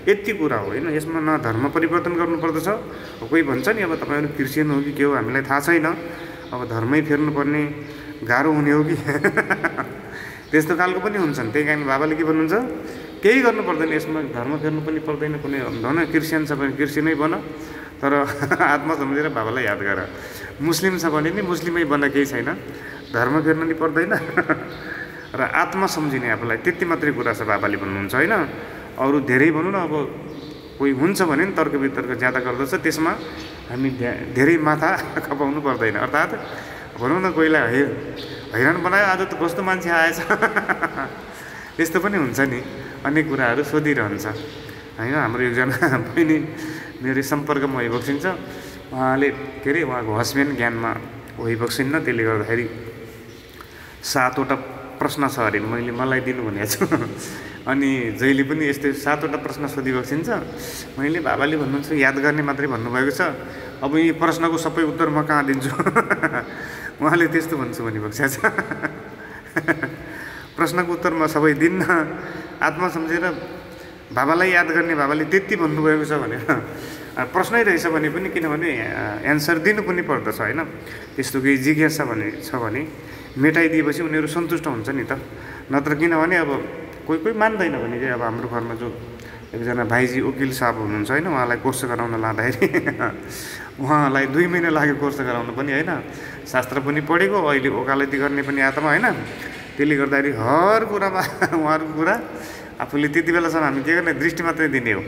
Speaker 4: यति कुरा हो होइन। यसमा न धर्म परिवर्तन गर्नुपर्दछ। कोही भन्छ नि अब तपाईँहरू क्रिस्चियन हो कि के हो हामीलाई थाहा छैन, अब धर्मै फेर्नुपर्ने गाह्रो हुने हो कि त्यस्तो खालको पनि हुन्छन्। त्यही कारण बाबाले के भन्नुहुन्छ, केही गर्नु पर्दैन यसमा, धर्म फेर्नु पनि पर्दैन। कुनै भन क्रिस्चियन छ भने क्रिस्चियनै बन, तर आत्मा सम्झेर बाबालाई याद गर। मुस्लिम छ भने नि मुस्लिमै बन, केही छैन, धर्म फेर्नु नि पर्दैन र आत्मा सम्झिने आफूलाई, त्यति मात्रै कुरा छ बाबाले भन्नुहुन्छ होइन। अरू धेरै भनौँ न, अब कोही हुन्छ भने नि तर्क वितर्क ज्यादा गर्दछ, त्यसमा हामी धेरै माथा खपाउनु पर्दैन। अर्थात् भनौँ न, कोहीलाई हैरान बनायो, आज त कस्तो मान्छे आएछ त्यस्तो पनि हुन्छ नि, अनेक कुराहरू सोधिरहन्छ होइन। हाम्रो एकजना बहिनी मेरो सम्पर्कमा भइबक्सिन छ, उहाँले के अरे उहाँको हस्बेन्ड ज्ञानमा भइबक्सिन्न, त्यसले गर्दाखेरि 7वटा प्रश्न छ अरे, मलाई दिनु भनेको छु। अनि जहिले पनि यस्तै 7वटा प्रश्न सोधिबक्सिन्छ। मैले बाबाले भन्नुहुन्छ याद गर्ने मात्रै भन्नुभएको छ, अब यी प्रश्नको सबै उत्तर म कहाँ दिन्छु। उहाँले त्यस्तो भन्छु भनिबक्सेको छ। प्रश्नको उत्तर म सबै दिन्न, आत्मा सम्झेर बाबालाई याद गर्ने, बाबाले त्यति भन्नुभएको छ भनेर प्रश्नै रहेछ भने पनि, किनभने एन्सर दिनु पनि पर्दछ होइन। त्यस्तो केही जिज्ञासा छ भने मेटाइदिएपछि उनीहरू सन्तुष्ट हुन्छ नि त। नत्र किनभने अब कोही मान्दैन भने चाहिँ, अब हाम्रो घरमा जो एकजना भाइजी वकिल साहब हुनुहुन्छ होइन, उहाँलाई कोर्स गराउन लाँदाखेरि उहाँलाई 2 महिना लाग्यो कोर्स गराउनु पनि होइन। शास्त्र पनि पढेको, अहिले वकालती गर्ने पनि आत्मा होइन। त्यसले गर्दाखेरि हर कुरामा उहाँहरूको कुरा आफूले त्यति बेलासम्म हामी के गर्ने, दृष्टि मात्रै दिने हो।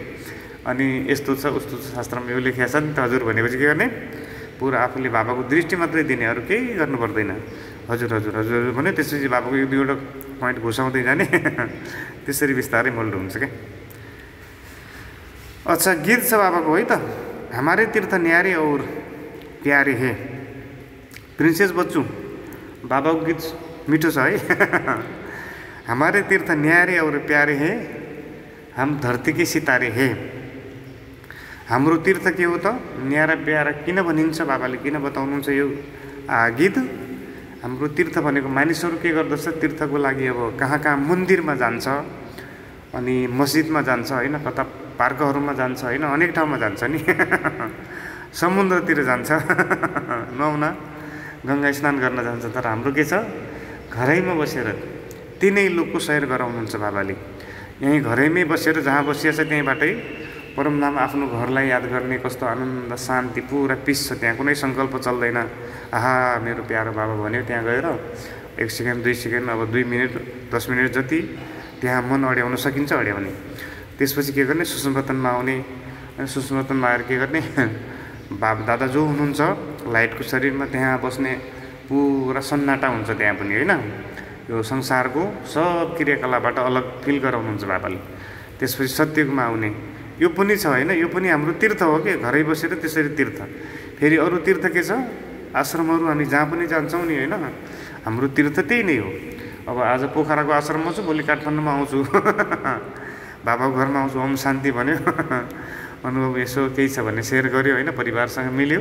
Speaker 4: अनि यस्तो छ उस्तो छ, शास्त्रमा यो लेखेको छ नि त हजुर भनेपछि के गर्ने, पुरा आफूले बाबाको दृष्टि मात्रै दिने, अरू केही गर्नु पर्दैन। हजुर हजुर हजुर हजुर भन्यो, त्यसपछि बाबाको 1-2वटा पोइन्ट घुसाउँदै जाने। त्यसरी बिस्तारै मोल्डो हुन्छ क्या। अच्छा, गीत छ बाबाको है त, हमारे तीर्थ न्यारे और प्यारे है। प्रिन्सेस बच्चू बाबाको गीत मिठो छ है। हमारे तीर्थ न्यारे और प्यारे है, हम धरती के सितारे है। हाम्रो तीर्थ के हो त, न्यारा प्यारा किन भनिन्छ, बाबाले किन बताउनुहुन्छ यो गीत। हाम्रो तीर्थ भनेको मानिसहरू के गर्दछ, तीर्थको लागि अब कहाँ कहाँ मन्दिरमा जान्छ, अनि मस्जिदमा जान्छ होइन, कता पार्कहरूमा जान्छ होइन, अनेक ठाउँमा जान्छ नि। समुद्रतिर जान्छ नुहाउन, गङ्गा स्नान गर्न जान्छ। तर हाम्रो के छ, घरैमा बसेर तिनै लोकको सैर गराउनुहुन्छ बाबाले। यहीँ घरैमै बसेर जहाँ बसिया छ त्यहीँबाटै परमधाम आफ्नो घरलाई याद गर्ने, कस्तो आनन्द शान्ति पुरा पिस छ त्यहाँ। कुनै सङ्कल्प चल्दैन, आहा मेरो प्यारो बाबा भन्यो, त्यहाँ गएर 1 सेकेन्ड 2 सेकेन्ड अब 2 मिनट 10 मिनट जति त्यहाँ मन अड्याउन सकिन्छ अड्याउने। त्यसपछि के गर्ने, सुषुमपतनमा आउने, अनि सुषुमपतनमा आएर के गर्ने, बाबा दादा जो हुनुहुन्छ लाइटको शरीरमा त्यहाँ बस्ने, पुरा सन्नाटा हुन्छ त्यहाँ पनि होइन। यो संसारको सब क्रियाकलापबाट अलग फिल गराउनुहुन्छ बाबाले। त्यसपछि सत्ययुगमा आउने, यो पनि छ होइन, यो पनि हाम्रो तीर्थ हो कि, घरै बसेर त्यसरी तीर्थ। फेरि अरू तीर्थ के छ, आश्रमहरू हामी जहाँ पनि जान्छौँ नि होइन, हाम्रो तीर्थ त्यही नै हो। अब आज पोखराको आश्रममा छु, भोलि काठमाडौँमा आउँछु, बाबाको घरमा आउँछु, ओम शान्ति भन्यो, अनुभव यसो केही छ भने सेयर गर्यो होइन, परिवारसँग मिल्यो।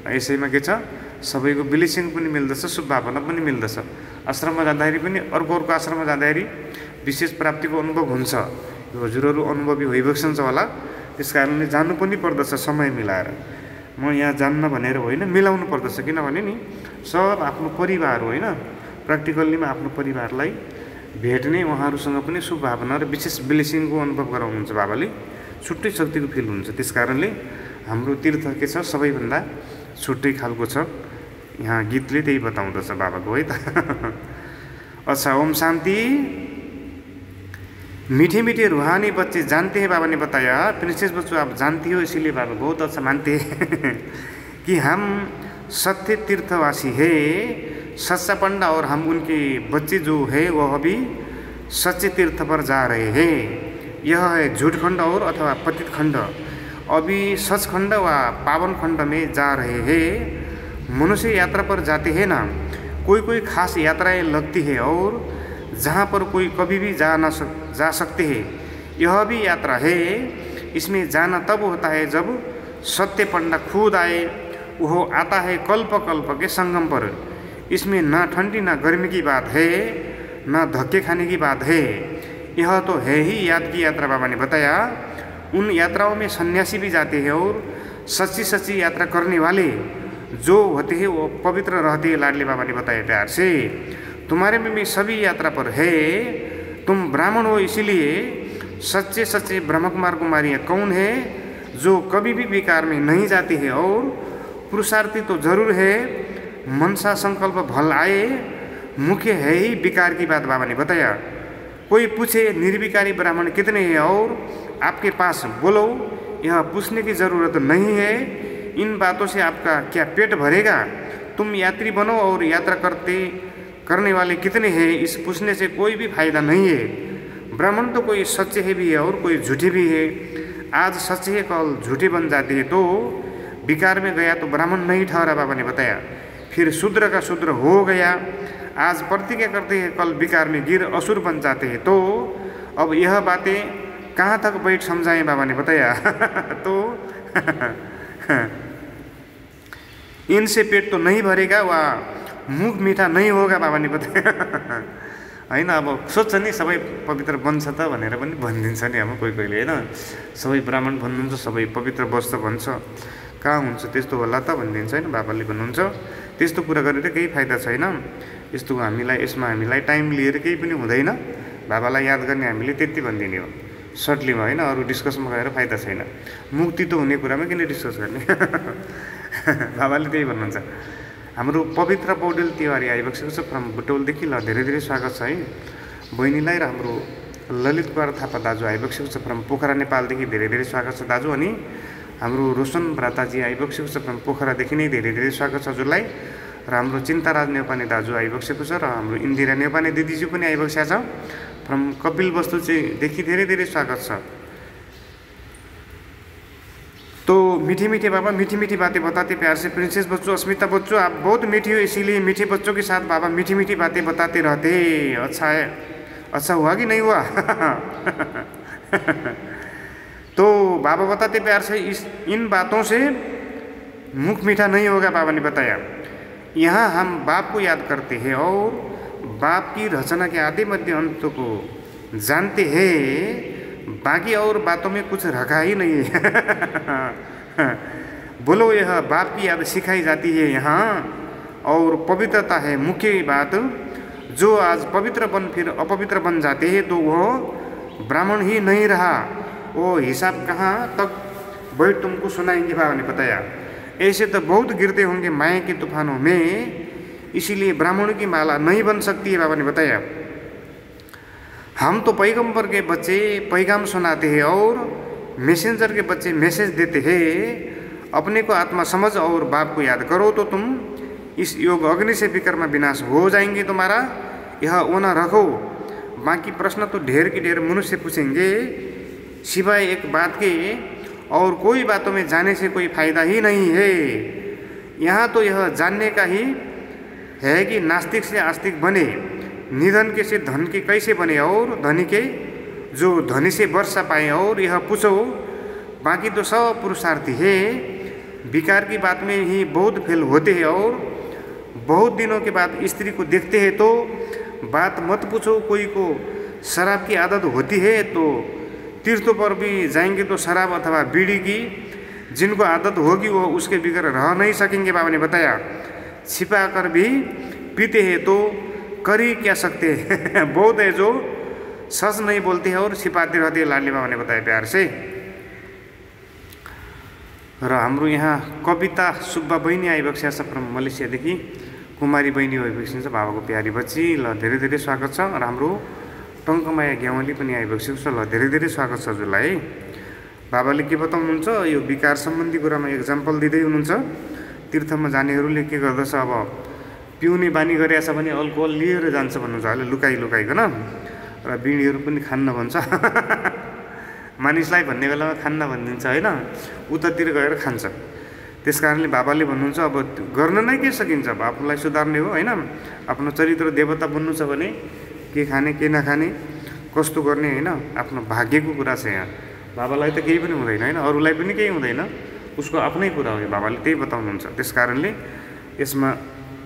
Speaker 4: यसैमा के छ, सबैको ब्लेसिङ पनि मिल्दछ, शुभभावना पनि मिल्दछ। आश्रममा जाँदाखेरि पनि अर्को आश्रममा जाँदाखेरि विशेष प्राप्तिको अनुभव हुन्छ। हजुरहरू अनुभवी भइबक्सन्छ होला, त्यस कारणले जानु पनि पर्दछ समय मिलाएर। म यहाँ जान्न भनेर होइन, मिलाउनु पर्दछ, किनभने नि सब आफ्नो परिवार हो होइन। प्र्याक्टिकल्लीमा आफ्नो परिवारलाई भेट्ने, उहाँहरूसँग पनि शुभभावना र विशेष ब्लेसिङको अनुभव गराउनुहुन्छ बाबाले, छुट्टै शक्तिको फिल हुन्छ। त्यस कारणले हाम्रो तीर्थ के छ, सबैभन्दा छुट्टै खालको छ। यहाँ गीतले त्यही बताउँदछ बाबाको है त। अच्छा, ओम शान्ति। मीठे मीठे रूहानी बच्चे जानते हैं, बाबा ने बताया। प्रिंसेस बच्चों आप जानती हो, इसीलिए बाबा बहुत अच्छा मानते हैं कि हम सत्य तीर्थवासी है, सच्चा पंडा, और हम उनके बच्चे जो है वह अभी सच्चे तीर्थ पर जा रहे हैं। यह है झूठ खंड और अथवा पतित खंड। अभी सच खंड व पावन खंड में जा रहे हैं। मनुष्य यात्रा पर जाते हैं ना, कोई खास यात्राएं लगती है और जहाँ पर कोई कभी भी जा सकते हैं। यह भी यात्रा है। इसमें जाना तब होता है जब सत्य पंडा खुद आए। वह आता है कल्प कल्प के संगम पर। इसमें न ठंडी न गर्मी की बात है, न धक्के खाने की बात है। यह तो है ही याद की यात्रा, बाबा ने बताया। उन यात्राओं में सन्यासी भी जाते हैं और सच्ची सच्ची यात्रा करने वाले जो होते हैं वो पवित्र रहते हैं। लाडले बाबा ने बताया प्यार से, तुम्हारे में भी सभी यात्रा पर है। तुम ब्राह्मण हो, इसीलिए सच्चे सच्चे ब्रह्म कुमार कुमारियाँ कौन है जो कभी भी बेकार में नहीं जाती है और पुरुषार्थी तो जरूर है। मनसा संकल्प भल आए, मुख्य है ही विकार की बात, बाबा ने बताया। कोई पूछे निर्विकारी ब्राह्मण कितने हैं और आपके पास, बोलो यह पूछने की ज़रूरत नहीं है। इन बातों से आपका क्या पेट भरेगा। तुम यात्री बनो और यात्रा करने वाले कितने हैं, इस पूछने से कोई भी फायदा नहीं है। ब्राह्मण तो कोई सच्चे है भी है और कोई झूठे भी है। आज सच है कल झूठे बन जाते हैं, तो विकार में गया तो ब्राह्मण नहीं ठहरा बाबा ने बताया। फिर शूद्र का शूद्र हो गया, आज प्रतिज्ञा करते हैं कल विकार में गिर असुर बन जाते हैं। तो अब यह बातें कहाँ तक बैठ समझाएं बाबा ने बताया। तो इनसे पेट तो नहीं भरेगा वा मुख मीठा नहीं होगा बाबा ने बताया। होइन, अब सोध्छ नि सबै पवित्र बन्छ त भनेर पनि भनिदिन्छ नि अब कोही कोहीले होइन, सबै ब्राह्मण भन्नुहुन्छ सबै पवित्र बस्छ भन्छ, कहाँ हुन्छ त्यस्तो होला त भनिदिन्छ होइन। बाबाले भन्नुहुन्छ त्यस्तो कुरा गरेर केही फाइदा छैन, यस्तो हामीलाई यसमा हामीलाई टाइम लिएर केही पनि हुँदैन, बाबालाई याद गर्ने हामीले त्यति भनिदिने हो सर्टलीमा होइन, अरू डिस्कसमा गएर फाइदा छैन, मुक्ति त हुने कुरामा किन डिस्कस गर्ने। बाबाले त्यही भन्नुहुन्छ। हाम्रो पवित्र पौडेल तिवारी आइबक्सेको छ फ्रम बुटौलदेखि। ल धेरै धेरै स्वागत छ है बहिनीलाई। र हाम्रो ललित कुमार थापा दाजु आइबक्सेको छ फ्रम पोखरा नेपालदेखि, धेरै धेरै स्वागत छ दाजु। अनि हाम्रो रोशन भ्राताजी आइबक्सेको छ फ्रम पोखरादेखि नै, धेरै धेरै स्वागत छ हजुरलाई। र हाम्रो चिन्ताराज नेउपाने दाजु आइबक्सेको छ, र हाम्रो इन्दिरा नेउपाने दिदीजी पनि आइबक्सेको छ फ्रम कपिल वस्तु चाहिँदेखि, धेरै धेरै स्वागत छ। तो मीठी मीठी बाबा मीठी मीठी बातें बताते प्यार से। प्रिंसेस बच्चों, अस्मिता बच्चों, आप बहुत मीठी हो, इसीलिए मीठे बच्चों के साथ बाबा मीठी मीठी बातें बताते रहते। अच्छा है, अच्छा हुआ कि नहीं हुआ। तो बाबा बताते प्यार से, इन बातों से मुख मीठा नहीं होगा बाबा ने बताया। यहाँ हम बाप को याद करते हैं और बाप की रचना के आदि मध्य अंत को जानते हैं, बाकी और बातों में कुछ रखा ही नहीं है। बोलो, यह बाप की याद सिखाई जाती है यहाँ, और पवित्रता है मुख्य बात। जो आज पवित्र बन फिर अपवित्र बन जाते हैं तो वह ब्राह्मण ही नहीं रहा, वो हिसाब कहाँ तक बैठ तुमको सुनाएंगे बाबा ने बताया। ऐसे तो बहुत गिरते होंगे माया के तूफानों में, इसीलिए ब्राह्मणों की माला नहीं बन सकती है बाबा ने बताया। हम तो पैगंबर के बच्चे पैगाम सुनाते हैं और मैसेंजर के बच्चे मैसेज देते हैं। अपने को आत्मा समझ और बाप को याद करो तो तुम इस योग अग्नि से विकर्म विनाश हो जाएंगे तुम्हारा, यह ओना रखो। बाकी प्रश्न तो ढेर की ढेर मनुष्य पूछेंगे, सिवाय एक बात के और कोई बातों में जाने से कोई फायदा ही नहीं है। यहाँ तो यह जानने का ही है कि नास्तिक से आस्तिक बने, निधन के से धन के कैसे बने, और धनी के जो धनी से वर्षा पाए, और यह पूछो बाकी तो सब पुरुषार्थी है। विकार की बात में ही बहुत फेल होते हैं, और बहुत दिनों के बाद स्त्री को देखते हैं तो बात मत पूछो। कोई को शराब की आदत होती है तो तीर्थों पर भी जाएंगे तो शराब अथवा बीड़ी की जिनको आदत होगी वो उसके बिगड़ रह नहीं सकेंगे बाबा ने बताया। छिपा कर भी पीते हैं तो कर ही क्या सकते हैं। बहुत है जो सच नहीं बोलते हैं और छिपाते रहते हैं, लाडली बाबा ने बताया प्यार से। र हाम्रो यहाँ कविता सुब्बा बहिनी आइबक्सेको छ फ्रम मलेसियादेखि, कुमारी बहिनी आइबक्सेको छ, बाबाको प्यारी बच्ची। ल धेरै धेरै स्वागत छ। र हाम्रो टङ्कमाया ग्यावली पनि आइबक्सेको छ। ल धेरै धेरै स्वागत छ हजुरलाई। बाबाले के बताउनुहुन्छ, यो विकार सम्बन्धी कुरामा एक्जाम्पल दिँदै हुनुहुन्छ। तीर्थमा जानेहरूले के गर्दछ, अब पिउने बानी गरेछ भने अल्कोहल लिएर जान्छ भन्नुहुन्छ अहिले लुकाइ लुकाइकन, र बिडीहरू पनि खान्न भन्छ। मानिसलाई भन्ने बेलामा खान्न भनिदिन्छ होइन, उतातिर गएर खान्छ। त्यस कारणले बाबाले भन्नुहुन्छ अब गर्न नै के सकिन्छ, अब आफूलाई सुधार्ने हो होइन, आफ्नो चरित्र देवता बन्नु छ भने के खाने के नखाने कस्तो गर्ने होइन, आफ्नो भाग्यको कुरा छ यहाँ। बाबालाई त केही पनि हुँदैन होइन, अरूलाई पनि केही हुँदैन, उसको आफ्नै कुरा हो, बाबाले त्यही बताउनुहुन्छ। त्यस कारणले यसमा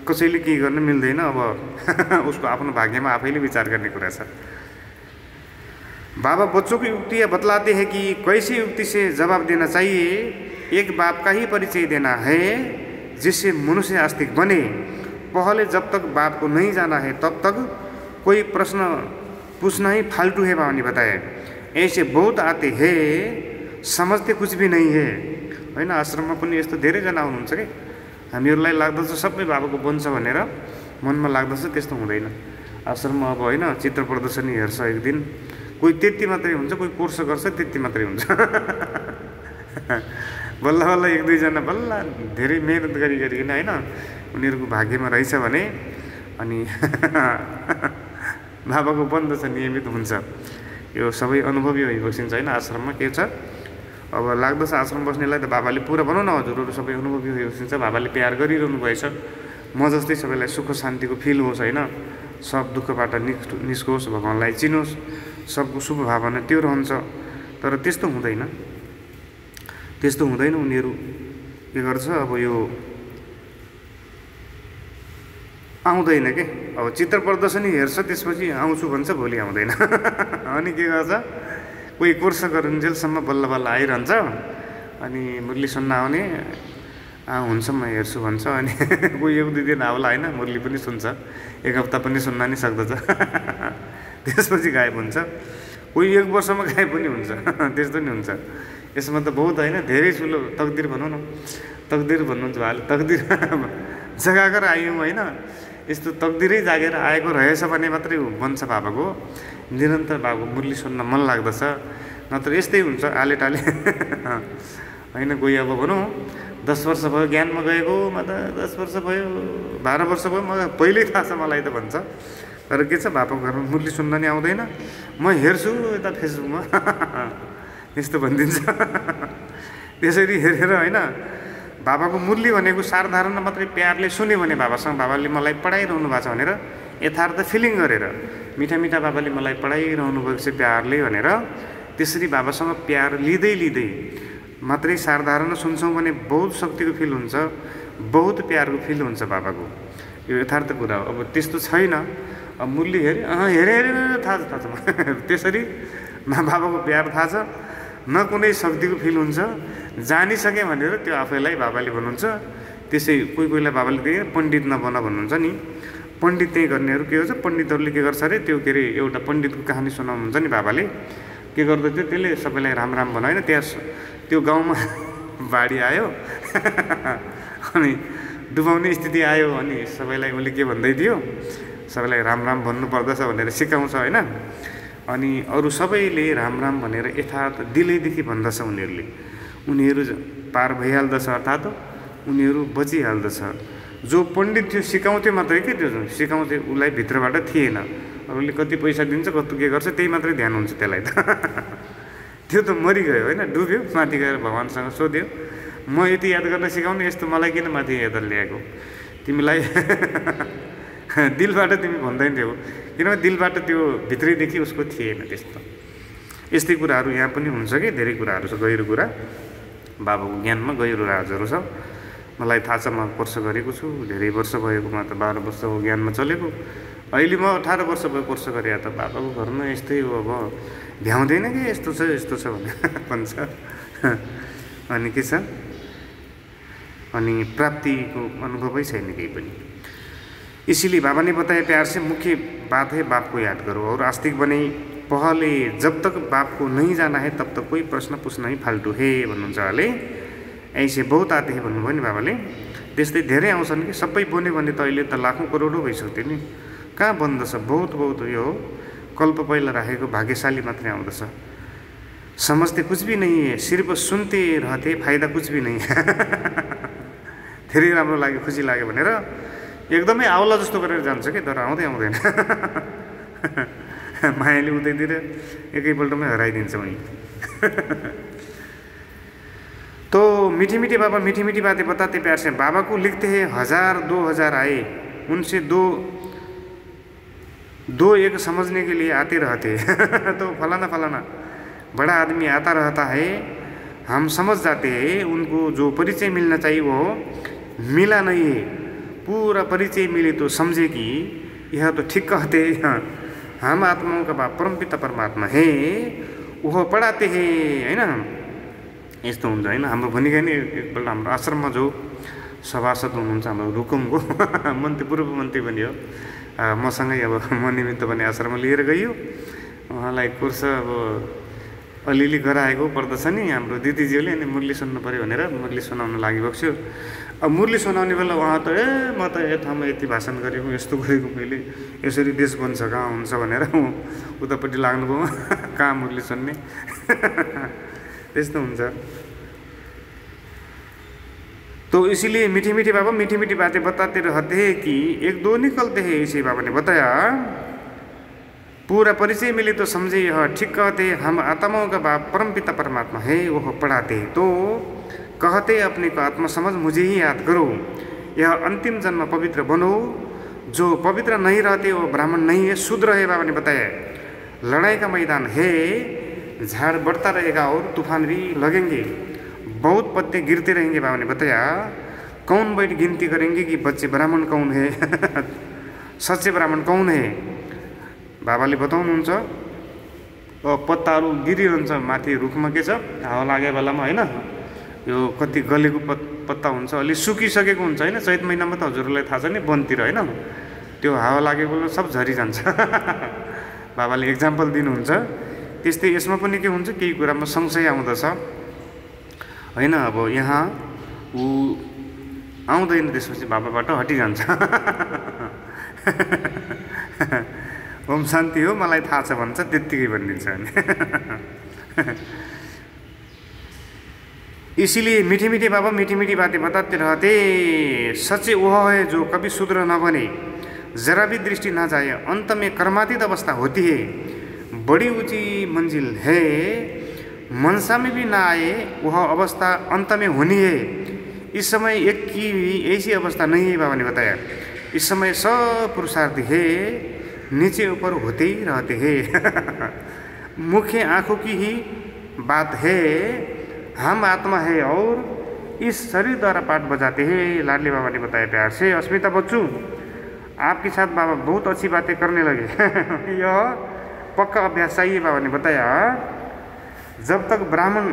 Speaker 4: कसैले केही गर्न मिल्दैन, अब उसको आफ्नो भाग्यमा आफैले विचार गर्ने कुरा छ। बाबा बच्चों की युक्तियाँ बतलाते हैं कि कैसी युक्ति से जवाब देना चाहिए। एक बाप का ही परिचय देना है जिससे मनुष्य आस्तिक बने। पहले जब तक बाप को नहीं जाना है तब तक कोई प्रश्न पूछना ही फालतू है बाबा ने बताया। ऐसे बहुत आते हैं, समझते कुछ भी नहीं है होइन। आश्रममा पनि यस्तो धेरैजना आउनुहुन्छ कि हामीहरूलाई लाग्दछ सबै बाबाको बन्छ भनेर मनमा लाग्दछ, त्यस्तो हुँदैन। आश्रममा अब होइन चित्र प्रदर्शनी हेर्छ एक दिन, कोही त्यति मात्रै हुन्छ, कोही कोर्स गर्छ त्यति मात्रै हुन्छ। बल्ल बल्ल एक दुईजना बल्ल धेरै मेहनत गरिकन होइन उनीहरूको भाग्यमा रहेछ भने अनि बाबाको बन्द छ, नियमित हुन्छ। यो सबै अनुभवी भइबस्छ होइन। आश्रममा के छ, अब लाग्दछ आश्रम बस्नेलाई त बाबाले पुरा भनौँ न हजुरहरू सबै अनुभवी होइन्छ, बाबाले प्यार गरिरहनु भएछ, म जस्तै सबैलाई सुख शान्तिको फिल होस् होइन, सब दुःखबाट निस्कोस्, भगवान्लाई चिनोस्, सबको शुभ भावना त्यो रहन्छ। तर त्यस्तो हुँदैन, उनीहरू के गर्छ, अब यो आउँदैन के, अब चित्र प्रदर्शनी हेर्छ, त्यसपछि आउँछु भन्छ, भोलि आउँदैन अनि के गर्छ, कोही कोर्स गरुन्जेलसम्म बल्ल बल्ल आइरहन्छ, अनि मुरली सुन्न आउने हुन्छ म हेर्छु भन्छ, अनि कोही 1-2 दिन आउला होइन, मुरली पनि सुन्छ, 1 हप्ता पनि सुन्न नि सक्दछ त्यसपछि गायब हुन्छ, कोही 1 वर्षमा गायब पनि हुन्छ त्यस्तो नि हुन्छ। यसमा त बहुत होइन, धेरै ठुलो तकदिर भनौँ न, तकदिर भन्नुहुन्छ भाइले, तकदिर जगाएर आयौँ होइन, यस्तो तकदिरै जागेर आएको रहेछ भने मात्रै बन्छ बाबाको, निरन्तर बाबाको मुरली सुन्न मन लाग्दछ, नत्र यस्तै हुन्छ आले टाले होइन। कोही अब भनौँ 10 वर्ष भयो ज्ञानमा गएको, म त 10 वर्ष भयो 12 वर्ष भयो, म पहिल्यै थाहा छ मलाई त भन्छ, तर के छ बाबाको घरमा मुरली सुन्न नि आउँदैन, म हेर्छु यता फेसबुकमा यस्तो भनिदिन्छ त्यसरी हेरेर होइन, बाबाको मुरली भनेको साधारण मात्रै प्यारले सुन्यो भने बाबासँग, बाबाले मलाई पढाइरहनु भएको छ भनेर यथार्थ फिलिङ गरेर, मिठा मिठा बाबाले मलाई पढाइरहनु भएको छ प्यारले भनेर, त्यसरी बाबासँग प्यार लिँदै मात्रै साधारण सुन्छौँ भने बहुत शक्तिको फिल हुन्छ, बहुत प्यारको फिल हुन्छ बाबाको, यो यथार्थ कुरा हो। अब त्यस्तो छैन, अब मुरली हेरे थाहा छ त्यसरी न बाबाको प्यार थाहा छ, न कुनै शक्तिको फिल हुन्छ, जानिसके भनेर त्यो आफैलाई बाबाले भन्नुहुन्छ। त्यसै कोहीलाई बाबाले त्यही पण्डित नबन भन्नुहुन्छ नि, पण्डित त्यही गर्नेहरू के गर्छ, पण्डितहरूले के गर्छ अरे, त्यो के अरे एउटा पण्डितको कहानी सुनाउनुहुन्छ नि बाबाले, के गर्दथ्यो त्यसले सबैलाई राम राम भन होइन, त्यहाँ त्यो गाउँमा बाढी आयो अनि डुबाउने स्थिति आयो, अनि सबैलाई उसले के भन्दै थियो, सबैलाई राम राम भन्नुपर्दछ भनेर सिकाउँछ होइन, अनि अरू सबैले राम राम भनेर यथार्थ दिलैदेखि भन्दछ, उनीहरू पार भइहाल्दछ, अर्थात् उनीहरू बचिहाल्दछ। जो पण्डित थियो सिकाउँथ्यो मात्रै के, त्यो सिकाउँथे उसलाई भित्रबाट थिएन, अरूले कति पैसा दिन्छ कति के गर्छ त्यही मात्रै ध्यान हुन्छ त्यसलाई त त्यो त मरिगयो होइन, डुब्यो, माथि गएर भगवान्सँग सोध्यो, म यति याद गर्न सिकाउनु, यस्तो मलाई किन माथि याद ल्याएको, तिमीलाई दिलबाट तिमी भन्दैन थियौ, किनभने दिलबाट त्यो भित्रैदेखि उसको थिएन त्यस्तो। यस्तै कुराहरू यहाँ पनि हुन्छ कि, धेरै कुराहरू छ, गहिरो कुरा बाबाको ज्ञानमा गहिरो राजहरू छ। मलाई थाहा छ, म कोर्स गरेको छु, धेरै वर्ष भएको, म त 12 वर्षको ज्ञानमा चलेको, अहिले म 18 वर्ष भयो कोर्स गरे, त बाबाको घरमा यस्तै हो, अब भ्याउँदैन कि यस्तो छ भने भन्छ अनि के छ, अनि प्राप्तिको अनुभवै छैन केही पनि। इसीलिए बाबा ने बताया प्यार से मुख्य बात है बाप को याद करो, और आस्तिक बने पहले जब तक बाप को नहीं जाना है तब तक कोई प्रश्न पूछना ही फाल्टु है भन्नुहुन्छ उहाँले। ऐसे बहुत आते है भन्नुभयो नि बाबाले, त्यस्तै धेरै आउँछन् कि, सबै बन्यो भने त अहिले त लाखौँ करोडौँ भइसक्थ्यो नि, कहाँ बन्दछ, बहुत यो कल्प पहिला राखेको भाग्यशाली मात्रै आउँदछ। समझते कुछ भी नहीं है, सिर्फ सुनते रहते, फाइदा कुछ भी नहीं धेरै राम्रो लाग्यो, खुसी लाग्यो भनेर एकदमै आउला जस्तो गरेर जान्छ कि, तर आउँदैन मायाले उतैतिर एकैपल्टमै हराइदिन्छ उनी तो मीठी मीठी बाबा मीठी मीठी बातें बताते प्यार से, बाबा को लिखते हैं 1000-2000 आए, उनसे दो एक समझने के लिए आते रहते तो फलाना बड़ा आदमी आता रहता है, हम समझ जाते हैं, उनको जो परिचय मिलना चाहिए वो मिला नहीं है, पूरा परिचय मिले तो समझे कि यह तो ठीक कहते हैं, हम आत्माओं का बाप परमपिता परमात्मा है, वो पढ़ाते हैं हैन। यस्तो हुन्छ हैन। हाम्रो भनिकै नि एकपल्ट हाम्रो आश्रममा जो सभासद हुनुहुन्छ हाम्रो रुकुमको पूर्व मन्त्री पनि हो, मसँगै अब म निमित्त पनि आश्रममा लिएर गइयो, उहाँलाई कोर्स अब अलिअलि गराएको पर्दछ नि हाम्रो दिदीज्यूले, अनि मुरली सुन्नु पऱ्यो भनेर मुरली सुनाउन लागिरहेको छु। अब मुरली सुनाउने बेला उहाँ त म त यो ठाउँमा यति भाषण गरेको, यस्तो गरेको, मैले यसरी देश बन्छ कहाँ हुन्छ भनेर उतापट्टि लाग्नुभयो कहाँ मुरली सुन्ने त्यस्तो हुन्छ। तो इसीलिए मीठी मीठी बाबा मीठी मीठी बातें बताते रहते हैं कि एक दो निकलते हैं, इसी बाबा ने बताया पूरा परिचय मिले तो समझे यह ठीक कहते, हम आत्माओं का बाप परमपिता परमात्मा है, वह पढ़ाते। तो कहते अपने को आत्मा समझ मुझे ही याद करो, यह अंतिम जन्म पवित्र बनो। जो पवित्र नहीं रहते वो ब्राह्मण नहीं है, शूद्र है। बाबा ने बताया लड़ाई का मैदान है, झाड़ बढ़ता रहेगा और तूफान भी लगेंगे, बहुत पत्ते गिरते रहेंगे। बाबा ने बताया कौन बैठ गिनती करेंगे कि बच्चे ब्राह्मण कौन है सच्चे ब्राह्मण कौन है। बाबाले बताउनुहुन्छ पत्ताहरू गिरिरहन्छ माथि रुखमा, के छ हावा लागे बेलामा होइन, यो कति गलेको पत्ता हुन्छ, अलि सुकिसकेको हुन्छ होइन, चैत महिनामा त हजुरलाई थाहा छ नि वनतिर होइन, त्यो हावा लागेको सब झरिजान्छ बाबाले एक्जाम्पल दिनुहुन्छ। त्यस्तै यसमा पनि के हुन्छ, केही कुरामा संशय आउँदछ होइन। अब यहाँ ऊ आउँदैन, त्यसपछि बाबाबाट हटिजान्छ ओम शान्ति हो, मलाई थाहा छ भन्छ, त्यत्तिकै भनिदिन्छ भने इसीलिए मीठी मीठी बाबा मीठी मीठी बातें बताते रहते। सच्चे वह है जो कभी शूद्र न बने, जरा भी दृष्टि न जाए, अंत में कर्मातीत अवस्था होती है, बड़ी ऊंची मंजिल है, मनसा में भी ना आए वह अवस्था अंत में होनी है। इस समय एक की भी ऐसी अवस्था नहीं है। बाबा ने बताया इस समय सब पुरुषार्थी है, नीचे ऊपर होते ही रहते हैं मुख्य आँखों की ही बात है, हम आत्मा है और इस शरीर द्वारा पाठ बजाते हैं। लाडली बाबा ने बताया प्यार से, अस्मिता बच्चू आपके साथ बाबा बहुत अच्छी बातें करने लगे यह पक्का अभ्यास चाहिए। बाबा ने बताया जब तक ब्राह्मण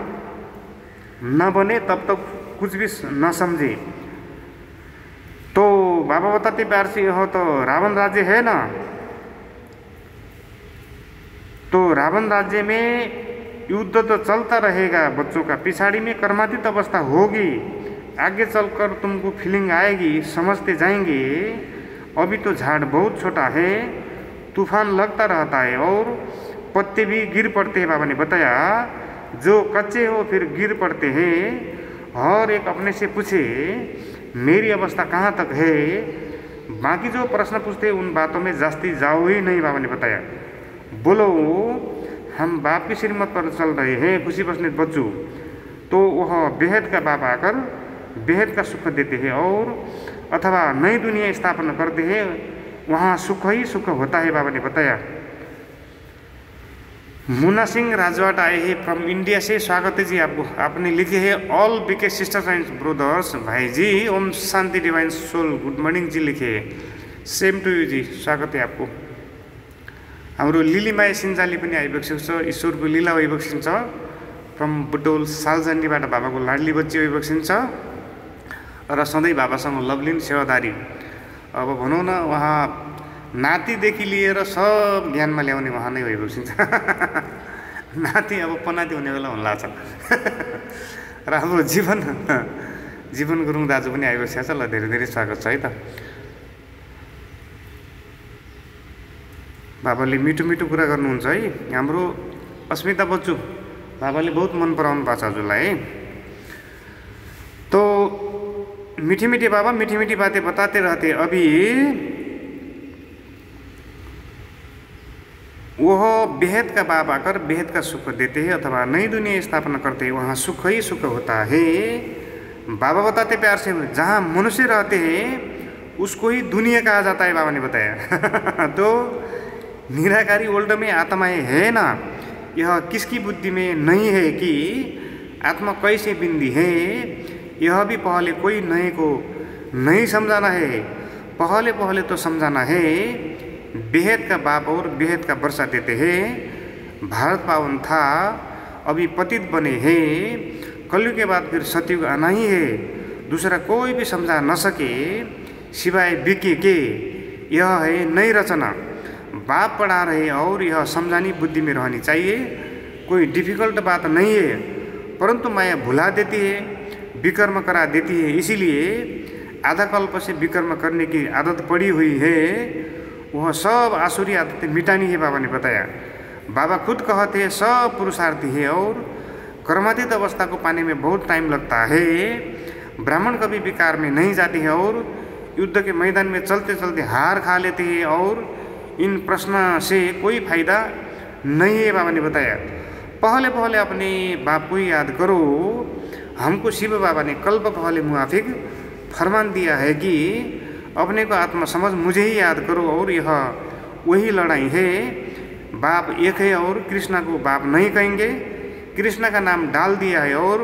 Speaker 4: न बने तब तक कुछ भी न समझे। तो बाबा बताते प्यार से, यह तो रावण राज्य है ना, तो रावण राज्य में युद्ध तो चलता रहेगा बच्चों का, पिछाड़ी में कर्मातीत अवस्था होगी, आगे चलकर तुमको फीलिंग आएगी, समझते जाएंगे। अभी तो झाड़ बहुत छोटा है, तूफान लगता रहता है और पत्ते भी गिर पड़ते हैं। बाबा ने बताया जो कच्चे हो फिर गिर पड़ते हैं। और एक अपने से पूछे मेरी अवस्था कहाँ तक है, बाकी जो प्रश्न पूछते उन बातों में जास्ती जाओ ही नहीं। बाबा ने बताया बोलो हम बाप की श्रीमत पर चल रहे हैं, खुशी बसने बच्चू, तो वह बेहद का बाप आकर बेहद का सुख देते हैं और अथवा नई दुनिया स्थापना करते हैं, वहाँ सुख ही सुख होता है। बाबा ने बताया मुन्ना सिंह राजवाट आए हैं फ्रॉम इंडिया से, स्वागत है जी आपको। आपने लिखे है all BK sisters and brothers, भाई जी ओम शांति डिवाइन सोल गुड मॉर्निंग जी लिखे है, सेम टू यू जी, स्वागत है आपको। हाम्रो लिलीमाया सिन्जाली पनि आइबक्सेको छ, ईश्वरको लीला भइबक्सिन्छ फ्रम बुटोल सालजन्डीबाट बाबाको लाडली बच्ची भइबक्सिन्छ र सधैँ बाबासँग लभलिन सेवादारी। अब भनौँ न उहाँ नातिदेखि लिएर सब ज्ञानमा ल्याउने उहाँ नै भइबक्सिन्छ नाति अब पनाति हुने बेला हुन लाग्छ र हाम्रो जीवन गुरुङ दाजु पनि आइबक्सेको छ। ल धेरै धेरै स्वागत छ है त। बाबाले मिठो मिठो कुरा गर्नुहुन्छ है। हाम्रो अस्मिता बच्चु बाबाले बहुत मन पराउनु भएको छ हजुरलाई है। तो मीठी मीठी बाबा मीठी मीठी बातें बताते रहते, अभी वह बेहद का बाप आकर बेहद का सुख देते हैं अथवा नई दुनिया स्थापना करते हैं, वहाँ सुख ही सुख होता है। बाबा बताते प्यार से जहाँ मनुष्य रहते हैं उसको ही दुनिया कहा जाता है। बाबा ने बताया तो निराकारी वर्ल्ड में आत्माएं है ना, यह किसकी बुद्धि में नहीं है कि आत्मा कैसे बिंदी है, यह भी पहले कोई नए को नहीं समझाना है, पहले तो समझाना है। बेहद का बाप और बेहद का वर्षा देते हैं। भारत पावन था, अभी पतित बने हैं, कलयुग के बाद फिर सतयुग आना ही है, दूसरा कोई भी समझा न सके सिवाय बीके के। यह है नई रचना, बाप पढ़ा रहे और यह समझानी बुद्धि में रहनी चाहिए। कोई डिफिकल्ट बात नहीं है, परंतु माया भुला देती है, विकर्म करा देती है। इसीलिए आधा कल्प से विकर्म करने की आदत पड़ी हुई है, वह सब आसुरी आदतें मिटानी है। बाबा ने बताया, बाबा खुद कहते हैं सब पुरुषार्थी है और कर्मातीत अवस्था को पाने में बहुत टाइम लगता है। ब्राह्मण कभी विकार में नहीं जाते हैं और युद्ध के मैदान में चलते चलते हार खा लेते हैं और इन प्रश्न से कोई फायदा नहीं है। बाबा ने बताया, पहले पहले अपने बाप को ही याद करो। हमको शिव बाबा ने कल्प पहले मुआफिक फरमान दिया है कि अपने को आत्मा समझ मुझे ही याद करो, और यह वही लड़ाई है। बाप एक है और कृष्णा को बाप नहीं कहेंगे। कृष्णा का नाम डाल दिया है और